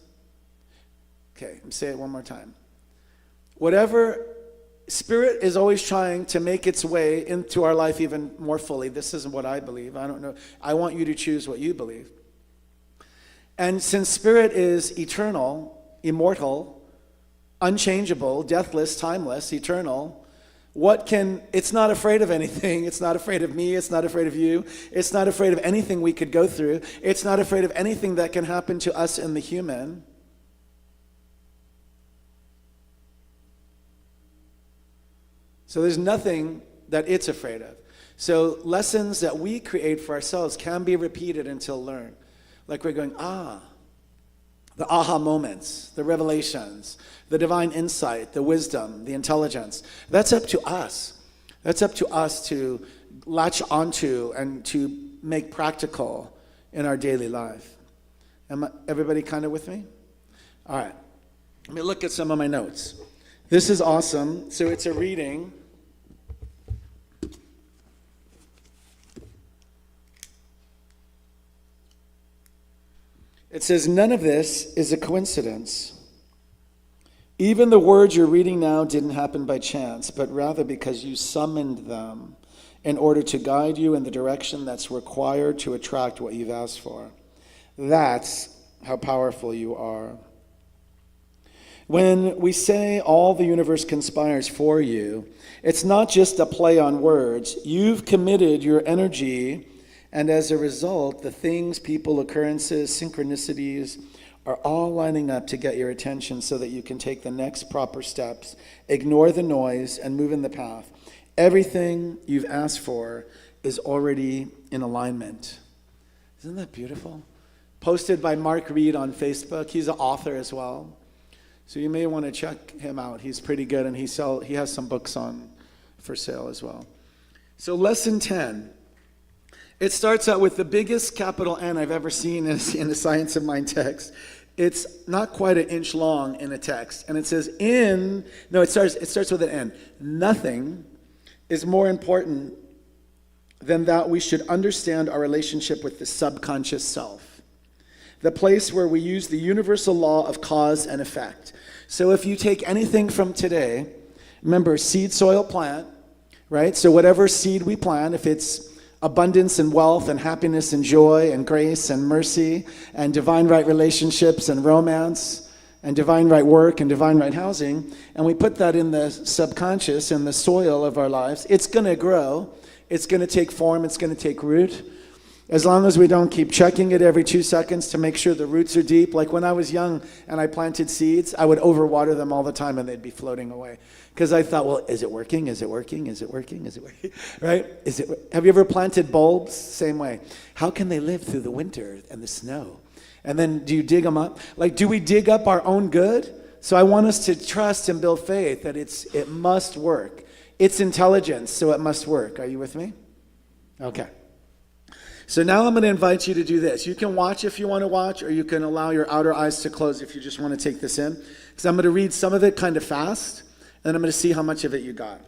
Okay, let me say it one more time. Whatever, Spirit is always trying to make its way into our life even more fully. This isn't what I believe. I don't know. I want you to choose what you believe. And since Spirit is eternal, immortal, unchangeable, deathless, timeless, eternal, it's not afraid of anything. It's not afraid of me. It's not afraid of you. It's not afraid of anything we could go through. It's not afraid of anything that can happen to us in the human. So there's nothing that it's afraid of. So lessons that we create for ourselves can be repeated until learned. Like we're going, the aha moments, the revelations, the divine insight, the wisdom, the intelligence. That's up to us. That's up to us to latch onto and to make practical in our daily life. Everybody kind of with me? All right. Let me look at some of my notes. This is awesome. So it's a reading. It says, none of this is a coincidence. Even the words you're reading now didn't happen by chance, but rather because you summoned them in order to guide you in the direction that's required to attract what you've asked for. That's how powerful you are. When we say all the universe conspires for you, it's not just a play on words. You've committed your energy, and as a result, the things, people, occurrences, synchronicities are all lining up to get your attention so that you can take the next proper steps, ignore the noise, and move in the path. Everything you've asked for is already in alignment. Isn't that beautiful? Posted by Mark Reed on Facebook. He's an author as well. So you may want to check him out. He's pretty good, and he has some books for sale as well. So lesson 10. It starts out with the biggest capital N I've ever seen in a Science of Mind text. It's not quite an inch long in a text. And it says, it starts with an N. Nothing is more important than that we should understand our relationship with the subconscious self. The place where we use the universal law of cause and effect. So if you take anything from today, remember, seed, soil, plant, right? So whatever seed we plant, if it's abundance and wealth and happiness and joy and grace and mercy and divine right relationships and romance and divine right work and divine right housing, and we put that in the subconscious, in the soil of our lives, it's going to grow, it's going to take form, it's going to take root. As long as we don't keep checking it every 2 seconds to make sure the roots are deep. Like when I was young and I planted seeds, I would overwater them all the time and they'd be floating away. Because I thought, well, is it working? Is it working? Is it working? Is it working? Right? Have you ever planted bulbs? Same way. How can they live through the winter and the snow? And then do you dig them up? Like, do we dig up our own good? So I want us to trust and build faith that it must work. It's intelligence, so it must work. Are you with me? Okay. So now I'm going to invite you to do this. You can watch if you want to watch, or you can allow your outer eyes to close if you just want to take this in. Because I'm going to read some of it kind of fast, and then I'm going to see how much of it you got.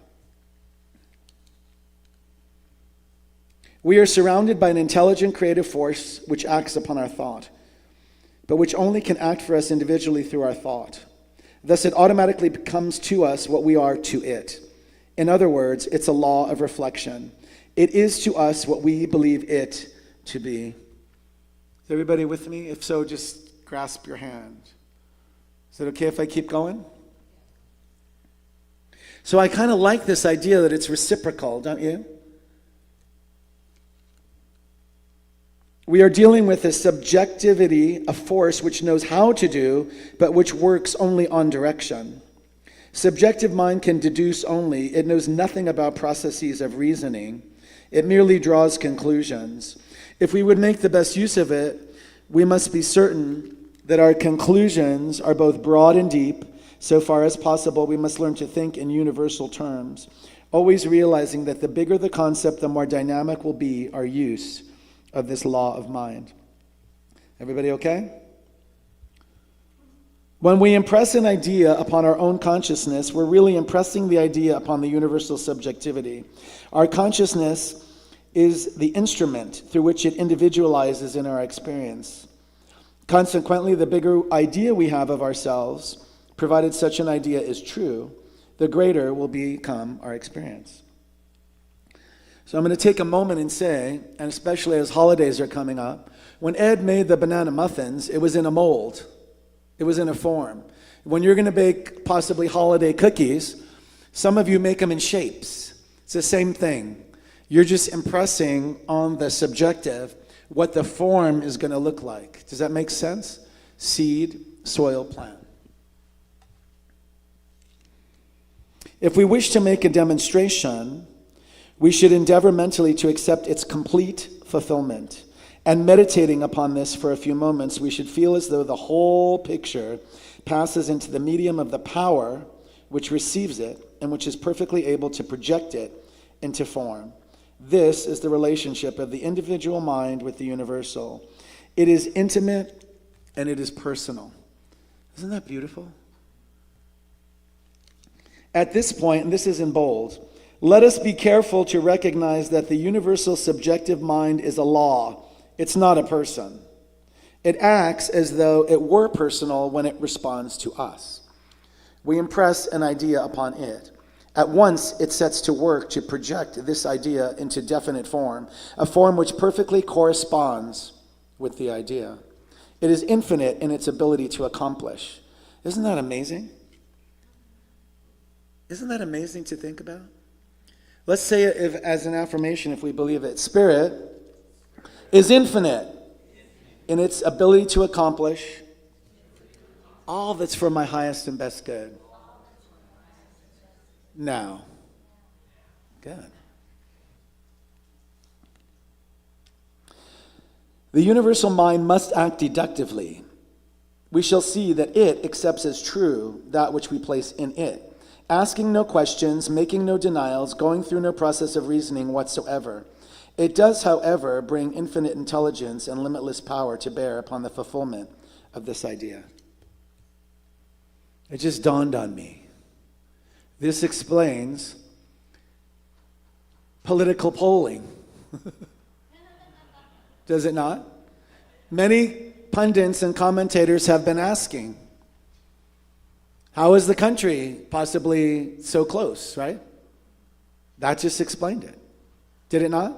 We are surrounded by an intelligent, creative force which acts upon our thought, but which only can act for us individually through our thought. Thus, it automatically becomes to us what we are to it. In other words, it's a law of reflection. It is to us what we believe it to be. Is everybody with me? If so, just grasp your hand. Is it okay if I keep going? So I kind of like this idea that it's reciprocal, don't you? We are dealing with a subjectivity, a force which knows how to do, but which works only on direction. Subjective mind can deduce only. It knows nothing about processes of reasoning. It merely draws conclusions. If we would make the best use of it, we must be certain that our conclusions are both broad and deep. So far as possible, we must learn to think in universal terms, always realizing that the bigger the concept, the more dynamic will be our use of this law of mind. Everybody okay? When we impress an idea upon our own consciousness, we're really impressing the idea upon the universal subjectivity. Our consciousness is the instrument through which it individualizes in our experience. Consequently, the bigger idea we have of ourselves, provided such an idea is true, the greater will become our experience. So I'm going to take a moment and say, and especially as holidays are coming up, when Ed made the banana muffins, it was in a mold. It was in a form. When you're going to bake possibly holiday cookies, some of you make them in shapes. It's the same thing. You're just impressing on the subjective what the form is going to look like. Does that make sense? Seed, soil, plant. If we wish to make a demonstration, we should endeavor mentally to accept its complete fulfillment. And meditating upon this for a few moments, we should feel as though the whole picture passes into the medium of the power which receives it and which is perfectly able to project it into form. This is the relationship of the individual mind with the universal. It is intimate and it is personal. Isn't that beautiful? At this point, and this is in bold, let us be careful to recognize that the universal subjective mind is a law. It's not a person. It acts as though it were personal when it responds to us. We impress an idea upon it. At once, it sets to work to project this idea into definite form, a form which perfectly corresponds with the idea. It is infinite in its ability to accomplish. Isn't that amazing? Isn't that amazing to think about? Let's say it as an affirmation if we believe it. Spirit is infinite in its ability to accomplish all that's for my highest and best good. Now. Good. The universal mind must act deductively. We shall see that it accepts as true that which we place in it, asking no questions, making no denials, going through no process of reasoning whatsoever. It does, however, bring infinite intelligence and limitless power to bear upon the fulfillment of this idea. It just dawned on me. This explains political polling. Does it not? Many pundits and commentators have been asking, how is the country possibly so close, right? That just explained it. Did it not?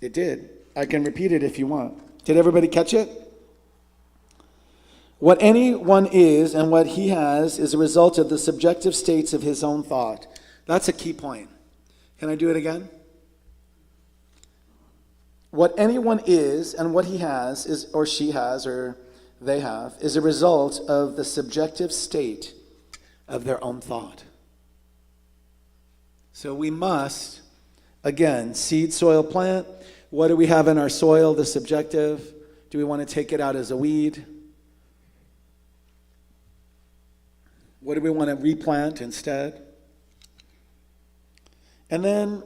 It did. I can repeat it if you want. Did everybody catch it? What anyone is and what he has is a result of the subjective states of his own thought. That's a key point. Can I do it again? What anyone is and what he has is, or she has, or they have, is a result of the subjective state of their own thought. So we must, again, seed, soil, plant. What do we have in our soil, the subjective? Do we want to take it out as a weed? What do we want to replant instead? And then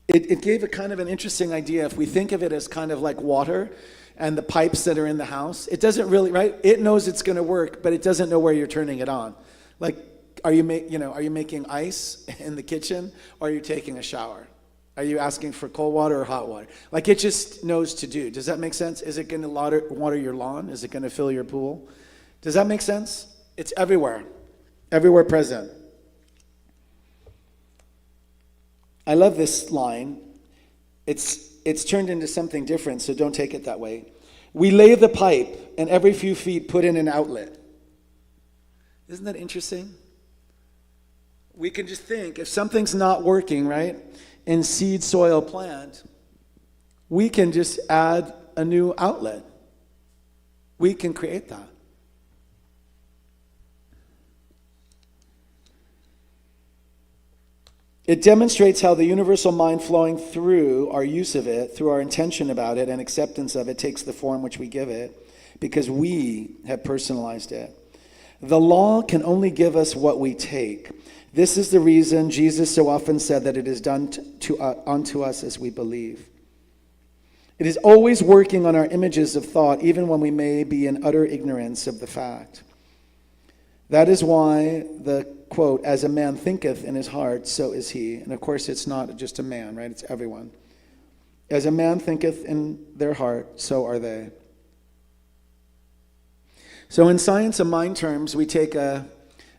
it gave a kind of an interesting idea. If we think of it as kind of like water and the pipes that are in the house, it doesn't really, right? It knows it's going to work, but it doesn't know where you're turning it on. Like, are you making ice in the kitchen, or are you taking a shower? Are you asking for cold water or hot water? Like, it just knows to do. Does that make sense? Is it going to water your lawn? Is it going to fill your pool? Does that make sense? It's everywhere present. I love this line. It's turned into something different, so don't take it that way. We lay the pipe, and every few feet put in an outlet. Isn't that interesting? We can just think, if something's not working, right, in seed, soil, plant, we can just add a new outlet. We can create that. It demonstrates how the universal mind flowing through our use of it, through our intention about it and acceptance of it, takes the form which we give it, because we have personalized it. The law can only give us what we take. This is the reason Jesus so often said that it is done unto us as we believe. It is always working on our images of thought, even when we may be in utter ignorance of the fact. That is why the quote, as a man thinketh in his heart, so is he. And of course, it's not just a man, right? It's everyone. As a man thinketh in their heart, so are they. So in science of mind terms, we take a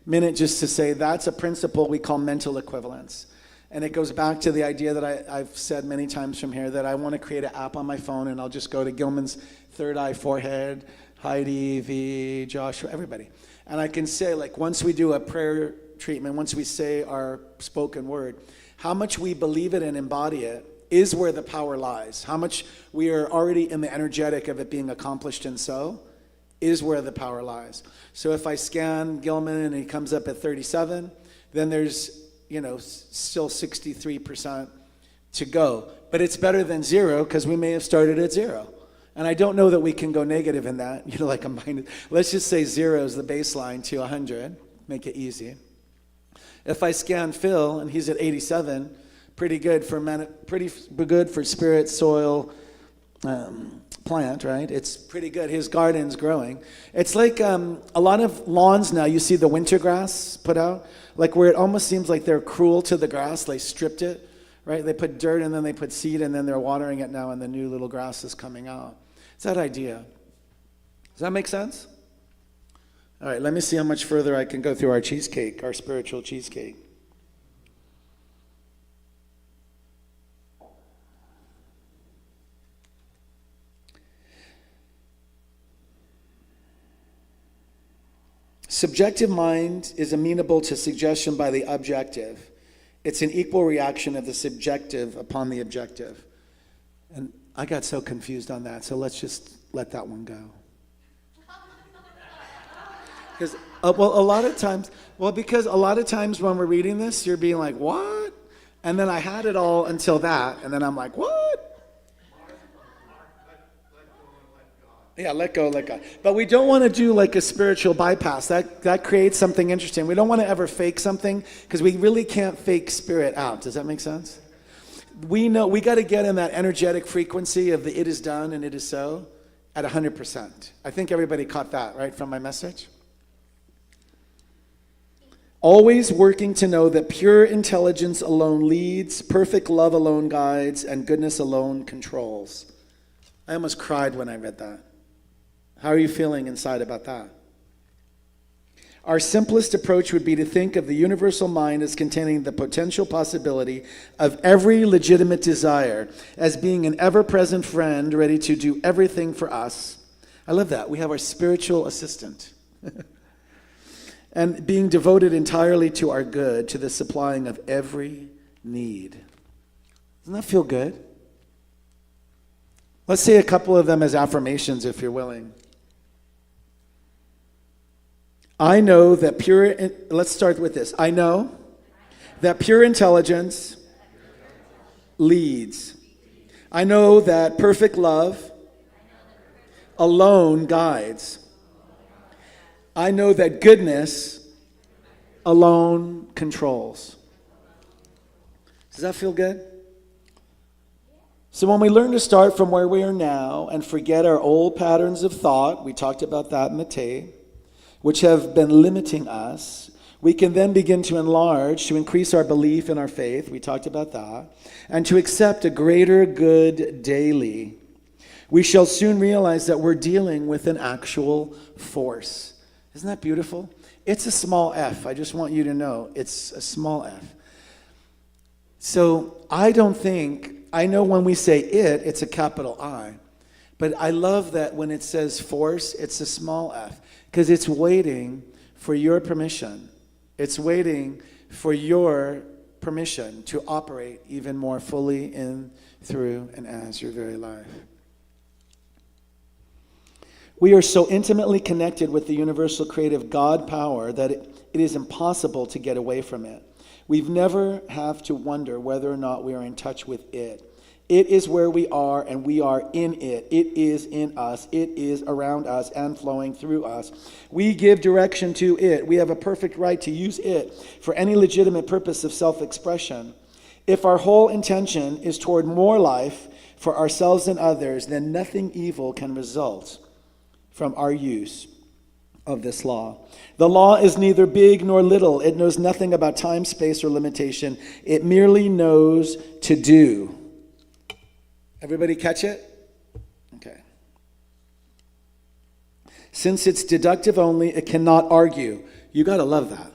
minute just to say that's a principle we call mental equivalence. And it goes back to the idea that I've said many times from here, that I want to create an app on my phone, and I'll just go to Gilman's third eye forehead, Heidi, V, Joshua, everybody. And I can say, like, once we do a prayer treatment, once we say our spoken word, how much we believe it and embody it is where the power lies. How much we are already in the energetic of it being accomplished, and so is where the power lies. So if I scan Gilman and he comes up at 37, then there's, still 63% to go. But it's better than zero, because we may have started at zero. And I don't know that we can go negative in that, like a minus. Let's just say zero is the baseline to 100, make it easy. If I scan Phil and he's at 87, pretty good for spirit, soil, plant, right? It's pretty good. His garden's growing. It's like a lot of lawns now, you see the winter grass put out, like where it almost seems like they're cruel to the grass. They stripped it, right? They put dirt and then they put seed and then they're watering it now and the new little grass is coming out. It's that idea. Does that make sense? All right, let me see how much further I can go through our cheesecake, our spiritual cheesecake. Subjective mind is amenable to suggestion by the objective. It's an equal reaction of the subjective upon the objective. And I got so confused on that, so let's just let that one go. Because a lot of times when we're reading this, you're being like, what? And then I had it all until that, and then I'm like, what? Yeah, let go, let God. But we don't want to do like a spiritual bypass. That creates something interesting. We don't want to ever fake something, because we really can't fake spirit out. Does that make sense? We know we got to get in that energetic frequency of the it is done and it is so at 100%. I think everybody caught that, right, from my message? Always working to know that pure intelligence alone leads, perfect love alone guides, and goodness alone controls. I almost cried when I read that. How are you feeling inside about that? Our simplest approach would be to think of the universal mind as containing the potential possibility of every legitimate desire, as being an ever-present friend ready to do everything for us. I love that. We have our spiritual assistant. And being devoted entirely to our good, to the supplying of every need. Doesn't that feel good? Let's say a couple of them as affirmations if you're willing. I know that let's start with this. I know that pure intelligence leads. I know that perfect love alone guides. I know that goodness alone controls. Does that feel good? So when we learn to start from where we are now and forget our old patterns of thought, we talked about that in the tape, which have been limiting us, we can then begin to enlarge, to increase our belief in our faith, we talked about that, and to accept a greater good daily. We shall soon realize that we're dealing with an actual force. Isn't that beautiful? It's a small f. I just want you to know it's a small f. So I know when we say it's a capital I. But I love that when it says force, it's a small f. Because it's waiting for your permission. It's waiting for your permission to operate even more fully in, through, and as your very life. We are so intimately connected with the universal creative God power that it is impossible to get away from it. We've never have to wonder whether or not we are in touch with it. It is where we are, and we are in it. It is in us. It is around us and flowing through us. We give direction to it. We have a perfect right to use it for any legitimate purpose of self-expression. If our whole intention is toward more life, for ourselves and others, then nothing evil can result from our use of this law. The law is neither big nor little. It knows nothing about time, space, or limitation. It merely knows to do. Everybody catch it? Okay. Since it's deductive only, it cannot argue. You got to love that.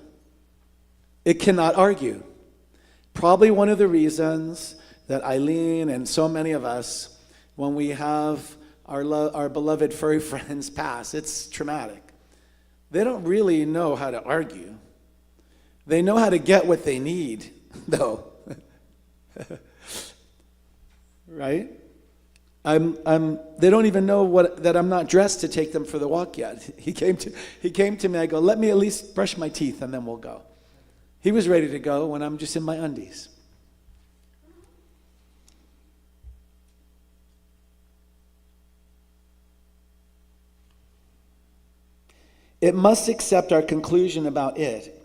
It cannot argue. Probably one of the reasons that Eileen and so many of us, when we have our beloved furry friends pass, it's traumatic. They don't really know how to argue. They know how to get what they need, though. Right? They don't even know that I'm not dressed to take them for the walk yet. He came to me, I go, let me at least brush my teeth and then we'll go. He was ready to go when I'm just in my undies. It must accept our conclusion about it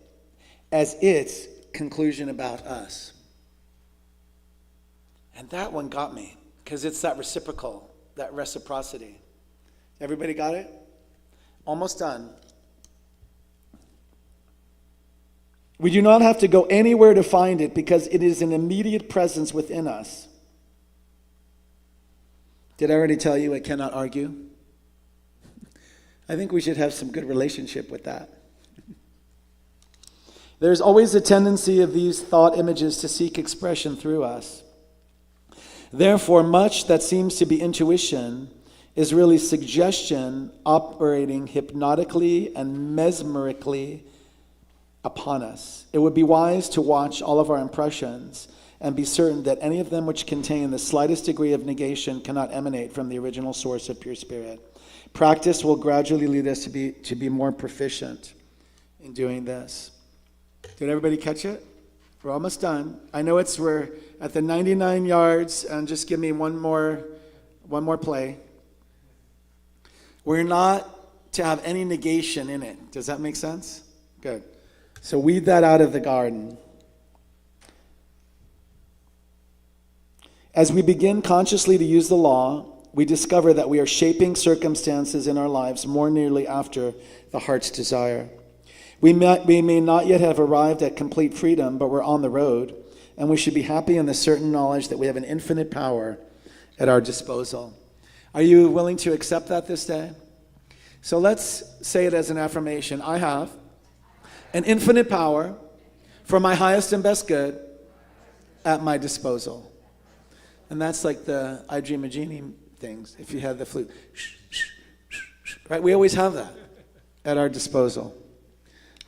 as its conclusion about us. And that one got me, because it's that reciprocal, that reciprocity. Everybody got it? Almost done. We do not have to go anywhere to find it because it is an immediate presence within us. Did I already tell you it cannot argue? I think we should have some good relationship with that. There's always a tendency of these thought images to seek expression through us. Therefore, much that seems to be intuition is really suggestion operating hypnotically and mesmerically upon us. It would be wise to watch all of our impressions and be certain that any of them which contain the slightest degree of negation cannot emanate from the original source of pure spirit. Practice will gradually lead us to be more proficient in doing this. Did everybody catch it? We're almost done. I know we're at the 99 yards, and just give me one more play. We're not to have any negation in it. Does that make sense? Good. So weed that out of the garden. As we begin consciously to use the law, we discover that we are shaping circumstances in our lives more nearly after the heart's desire. We may not yet have arrived at complete freedom, but we're on the road, and we should be happy in the certain knowledge that we have an infinite power at our disposal. Are you willing to accept that this day? So let's say it as an affirmation. I have an infinite power for my highest and best good at my disposal. And that's like the I Dream a Genie things, if you had the flute. Right? We always have that at our disposal.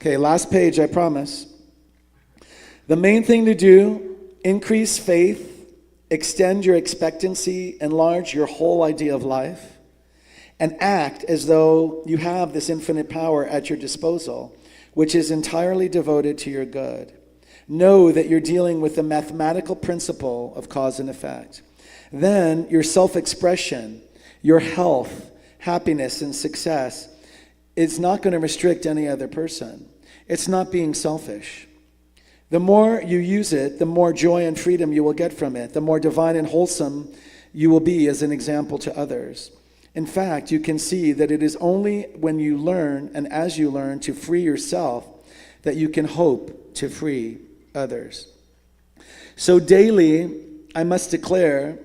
Okay, last page, I promise. The main thing to do, increase faith, extend your expectancy, enlarge your whole idea of life, and act as though you have this infinite power at your disposal, which is entirely devoted to your good. Know that you're dealing with the mathematical principle of cause and effect. Then your self-expression, your health, happiness, and success is not going to restrict any other person. It's not being selfish. The more you use it, the more joy and freedom you will get from it, the more divine and wholesome you will be as an example to others. In fact, you can see that it is only when you learn and as you learn to free yourself that you can hope to free others. So daily, I must declare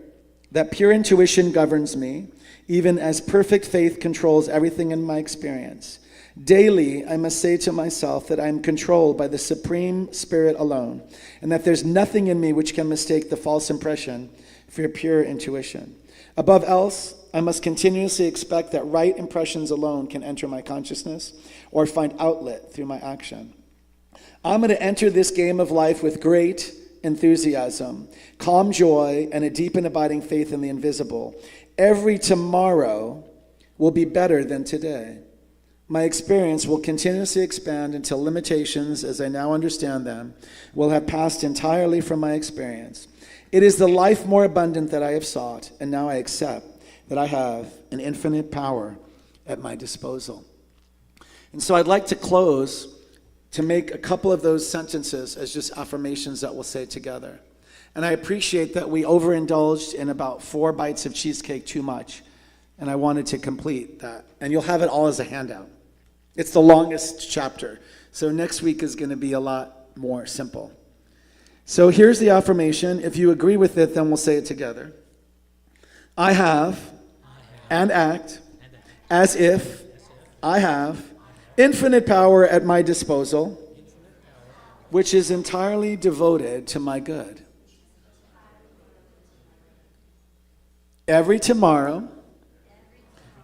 that pure intuition governs me, even as perfect faith controls everything in my experience. Daily, I must say to myself that I am controlled by the Supreme Spirit alone, and that there's nothing in me which can mistake the false impression for pure intuition. Above else, I must continuously expect that right impressions alone can enter my consciousness or find outlet through my action. I'm going to enter this game of life with great enthusiasm, calm joy, and a deep and abiding faith in the invisible. Every tomorrow will be better than today. My experience will continuously expand until limitations, as I now understand them, will have passed entirely from my experience. It is the life more abundant that I have sought, and now I accept that I have an infinite power at my disposal. And so I'd like to close to make a couple of those sentences as just affirmations that we'll say together. And I appreciate that we overindulged in about 4 bites of cheesecake too much. And I wanted to complete that. And you'll have it all as a handout. It's the longest chapter. So next week is going to be a lot more simple. So here's the affirmation. If you agree with it, then we'll say it together. I have and act as if I have infinite power at my disposal, which is entirely devoted to my good. Every tomorrow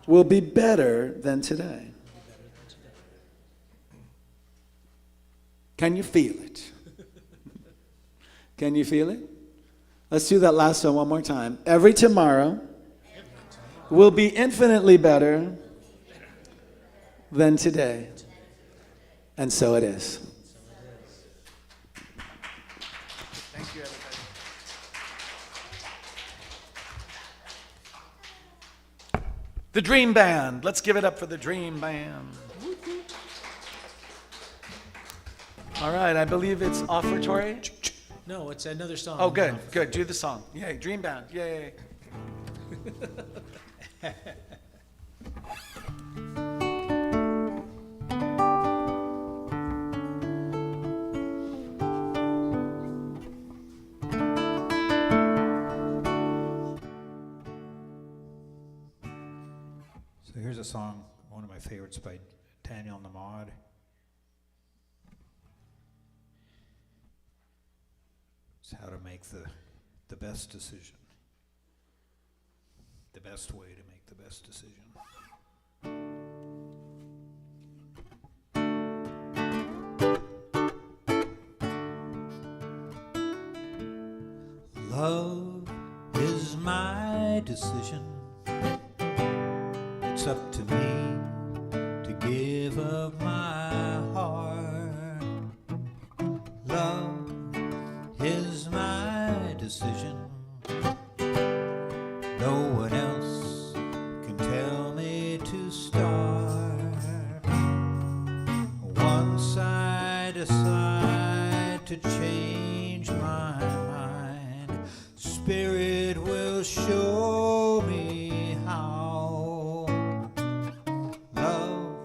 will be better than today. Can you feel it? Can you feel it? Let's do that last one more time. Every tomorrow will be infinitely better than today. And so it is. Thank you, everybody. The Dream Band. Let's give it up for the Dream Band. All right, I believe it's offertory. No, it's another song. Oh, good, good. Do the song. Yay, Dream Band. Yay. So here's a song, one of my favorites by Daniel Namad. It's how to make the best decision. The best way to make the best decision. Love is my decision. It's up to me to give of my heart. Love is my decision. No one else can tell me to start. Once I decide to change my mind, Spirit will show me how. Love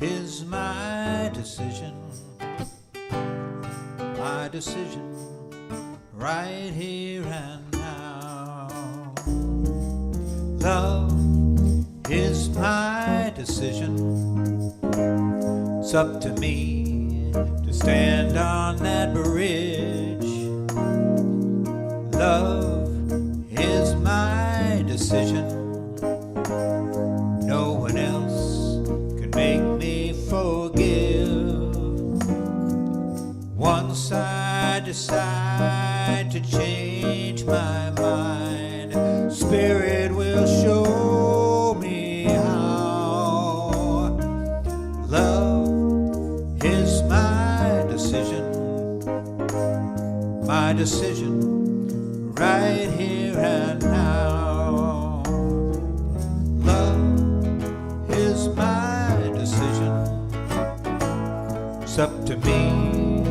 is my decision. My decision right here and now. Love is my decision. It's up to me to stand on that bridge. Love is my decision. No one else can make me forgive. Once I decide to change my mind, Spirit will show me how. Love is my decision. My decision right here and now. Love is my decision. It's up to me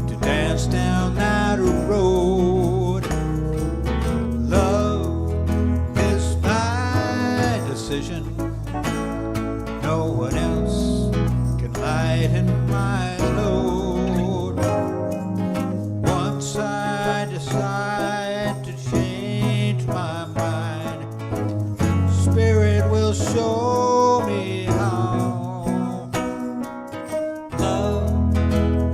to dance down that road. Love is my decision. No one else can lighten my load. Once I decide to change my mind, Spirit will show me how. Love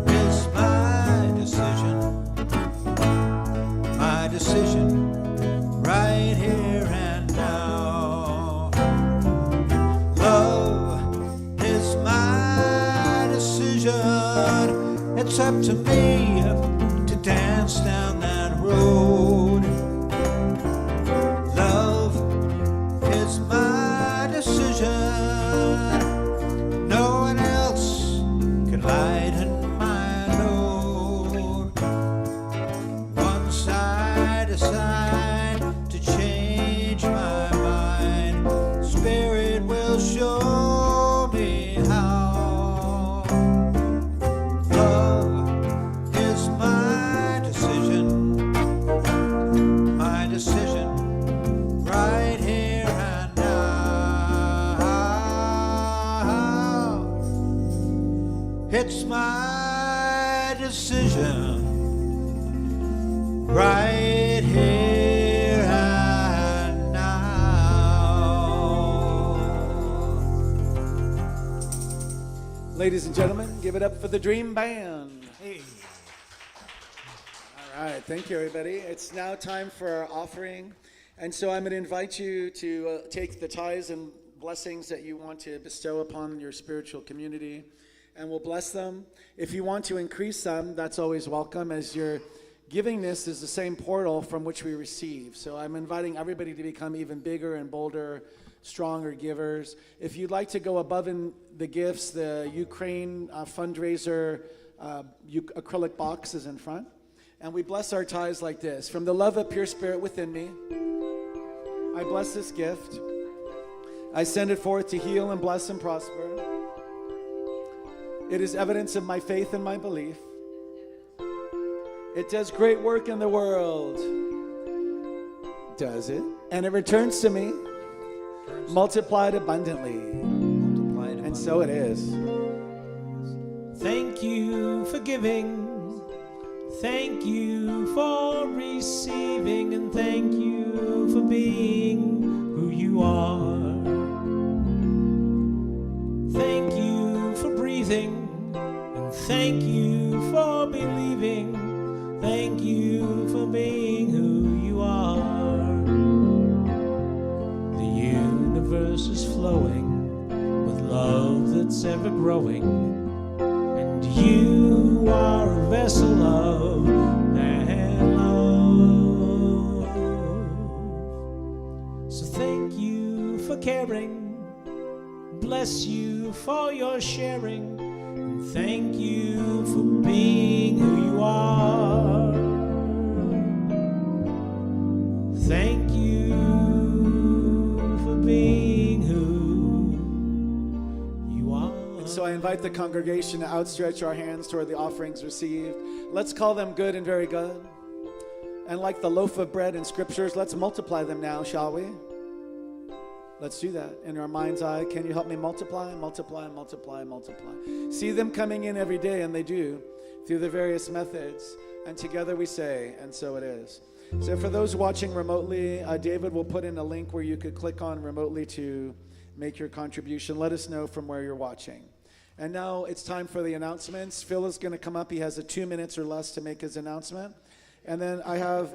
is my decision. My decision right here and now. Love is my decision. It's up to me to dance down that road. Love is my decision. No one else can lighten my load. Once I decide to change my mind, Spirit will show me how. Love is my decision. right decision right here and now. Ladies and gentlemen, give it up for the Dream Band. Hey. All right, thank you, everybody. It's now time for our offering. And so I'm going to invite you to take the tithes and blessings that you want to bestow upon your spiritual community, and we'll bless them. If you want to increase them, that's always welcome, as your givingness is the same portal from which we receive. So I'm inviting everybody to become even bigger and bolder, stronger givers. If you'd like to go above in the gifts, the Ukraine fundraiser acrylic box is in front. And we bless our tithes like this. From the love of pure spirit within me, I bless this gift. I send it forth to heal and bless and prosper. It is evidence of my faith and my belief. It does great work in the world. Does it? And it returns to me, multiplied abundantly. And so it is. Thank you for giving. Thank you for receiving, and thank you for being who you are. Thank you for breathing, and thank you for believing. Thank you for being who you are. The universe is flowing with love that's ever growing. And you are a vessel of that love. So thank you for caring. Bless you for your sharing. And thank you for being who you are. Thank you for being who you are. So I invite the congregation to outstretch our hands toward the offerings received. Let's call them good and very good. And like the loaf of bread in scriptures, let's multiply them now, shall we? Let's do that in our mind's eye. Can you help me multiply, multiply, multiply, multiply? See them coming in every day, and they do, through the various methods. And together we say, and so it is. So for those watching remotely, David will put in a link where you could click on remotely to make your contribution. Let us know from where you're watching. And now it's time for the announcements. Phil is going to come up. He has 2 minutes or less to make his announcement. And then I have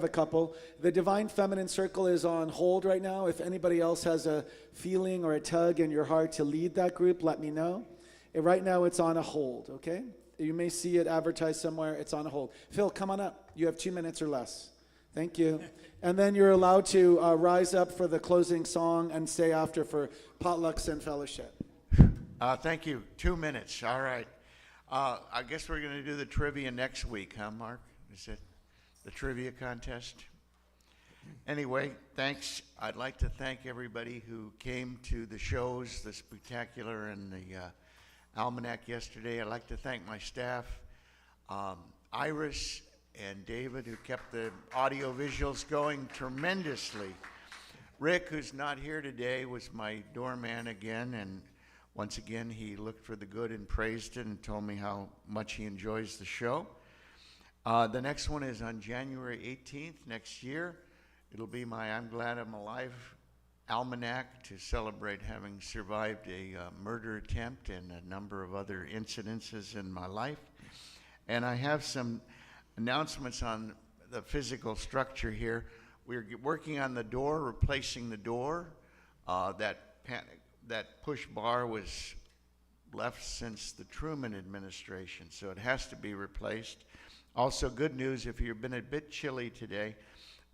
a couple. The Divine Feminine Circle is on hold right now. If anybody else has a feeling or a tug in your heart to lead that group, let me know. Right now it's on a hold, okay? You may see it advertised somewhere. It's on a hold. Phil, come on up. You have 2 minutes or less. Thank you. And then you're allowed to rise up for the closing song and stay after for potlucks and fellowship. Thank you. 2 minutes. All right. I guess we're going to do the trivia next week, huh, Mark? Is it the trivia contest? Anyway, thanks. I'd like to thank everybody who came to the shows, the Spectacular and the Almanac yesterday. I'd like to thank my staff, Iris and David, who kept the audio visuals going tremendously. Rick, who's not here today, was my doorman again, and once again, he looked for the good and praised it and told me how much he enjoys the show. The next one is on January 18th next year. It'll be my I'm Glad I'm Alive almanac to celebrate having survived a murder attempt and a number of other incidences in my life. And I have some announcements on the physical structure here. We're working on the door, replacing the door. That push bar was left since the Truman administration, so it has to be replaced. Also, good news, if you've been a bit chilly today,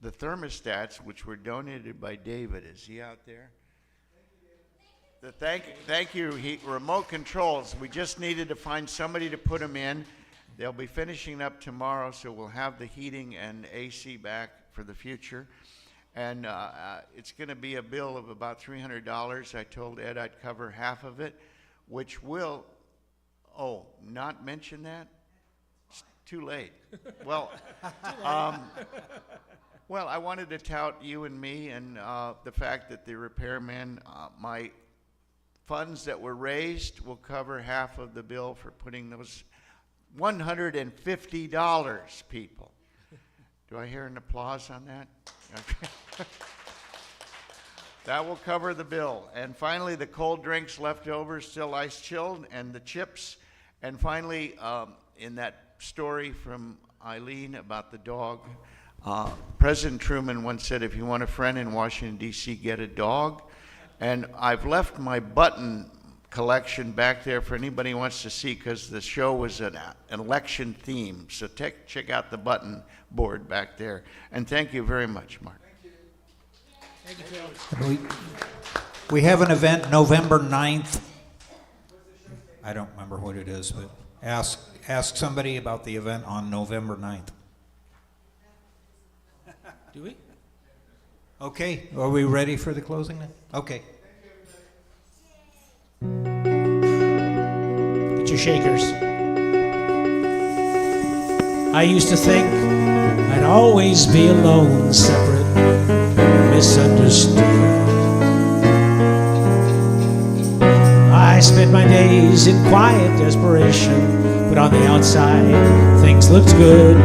the thermostats, which were donated by David, is he out there? Thank you, remote controls. We just needed to find somebody to put them in. They'll be finishing up tomorrow, so we'll have the heating and AC back for the future. And it's going to be a bill of about $300. I told Ed I'd cover half of it, which will, not mention that? It's too late. Well, well, I wanted to tout you and me and the fact that the repairman, my funds that were raised will cover half of the bill for putting those $150, people. Do I hear an applause on that? Okay. That will cover the bill. And finally, the cold drinks left over, still ice chilled, and the chips. And finally, in that story from Eileen about the dog, President Truman once said, if you want a friend in Washington, D.C., get a dog. And I've left my button collection back there for anybody who wants to see, because the show was an election theme. So check out the button board back there. And thank you very much, Mark. We have an event November 9th. I don't remember what it is, but ask somebody about the event on November 9th. Do we? Okay, are we ready for the closing then? Okay. Get your shakers. I used to think I'd always be alone, separate, misunderstood. I spent my days in quiet desperation, but on the outside, things looked good.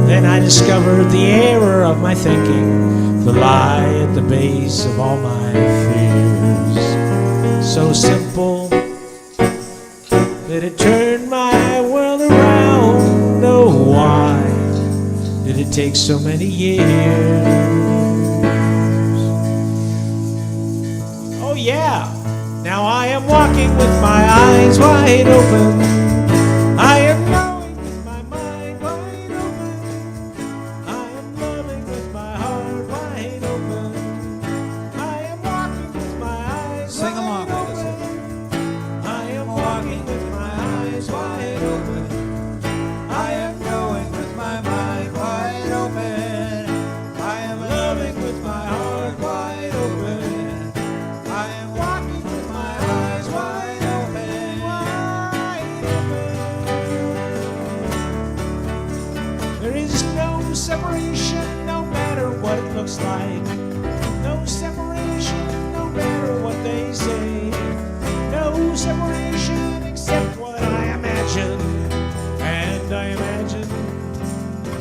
Then I discovered the error of my thinking, the lie at the base of all my fears. So simple that it turned my world around. Oh, why did it take so many years? Oh yeah, now I am walking with my eyes wide open. I am going with my mind wide open. I am loving with my heart wide open. I am walking with my eyes Sing along wide with us. open. I am walking with my eyes wide open. I am going with my mind wide open. I am loving with my heart wide open. I am walking with my eyes wide open. Wide open. There is no separation, no matter what it looks like. No separation, no matter what they say. No separation except what I imagine. And I imagine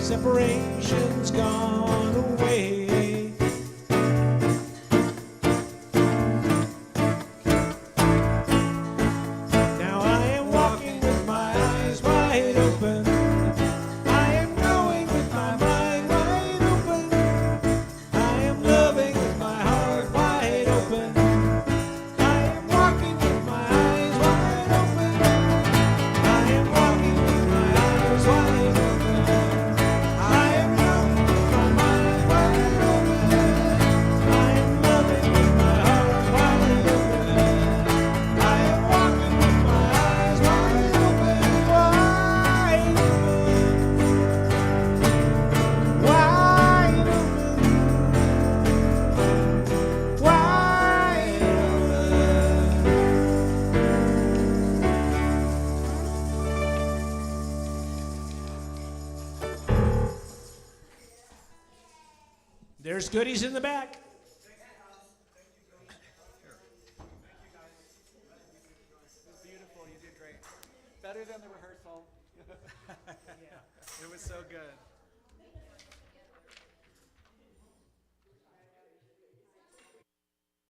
separation's gone away. Now I am walking with my eyes wide open. I am going with my mind wide open. I am loving with my heart wide open. I am walking with my eyes wide open. I am walking with my eyes wide open. I am loving with my mind wide open. I am loving with my heart wide open. I am walking with my eyes wide open. Wide open. Wide open. Wide open. There's goodies in the back. Beautiful, you did great. Better than the rehearsal. It was so good.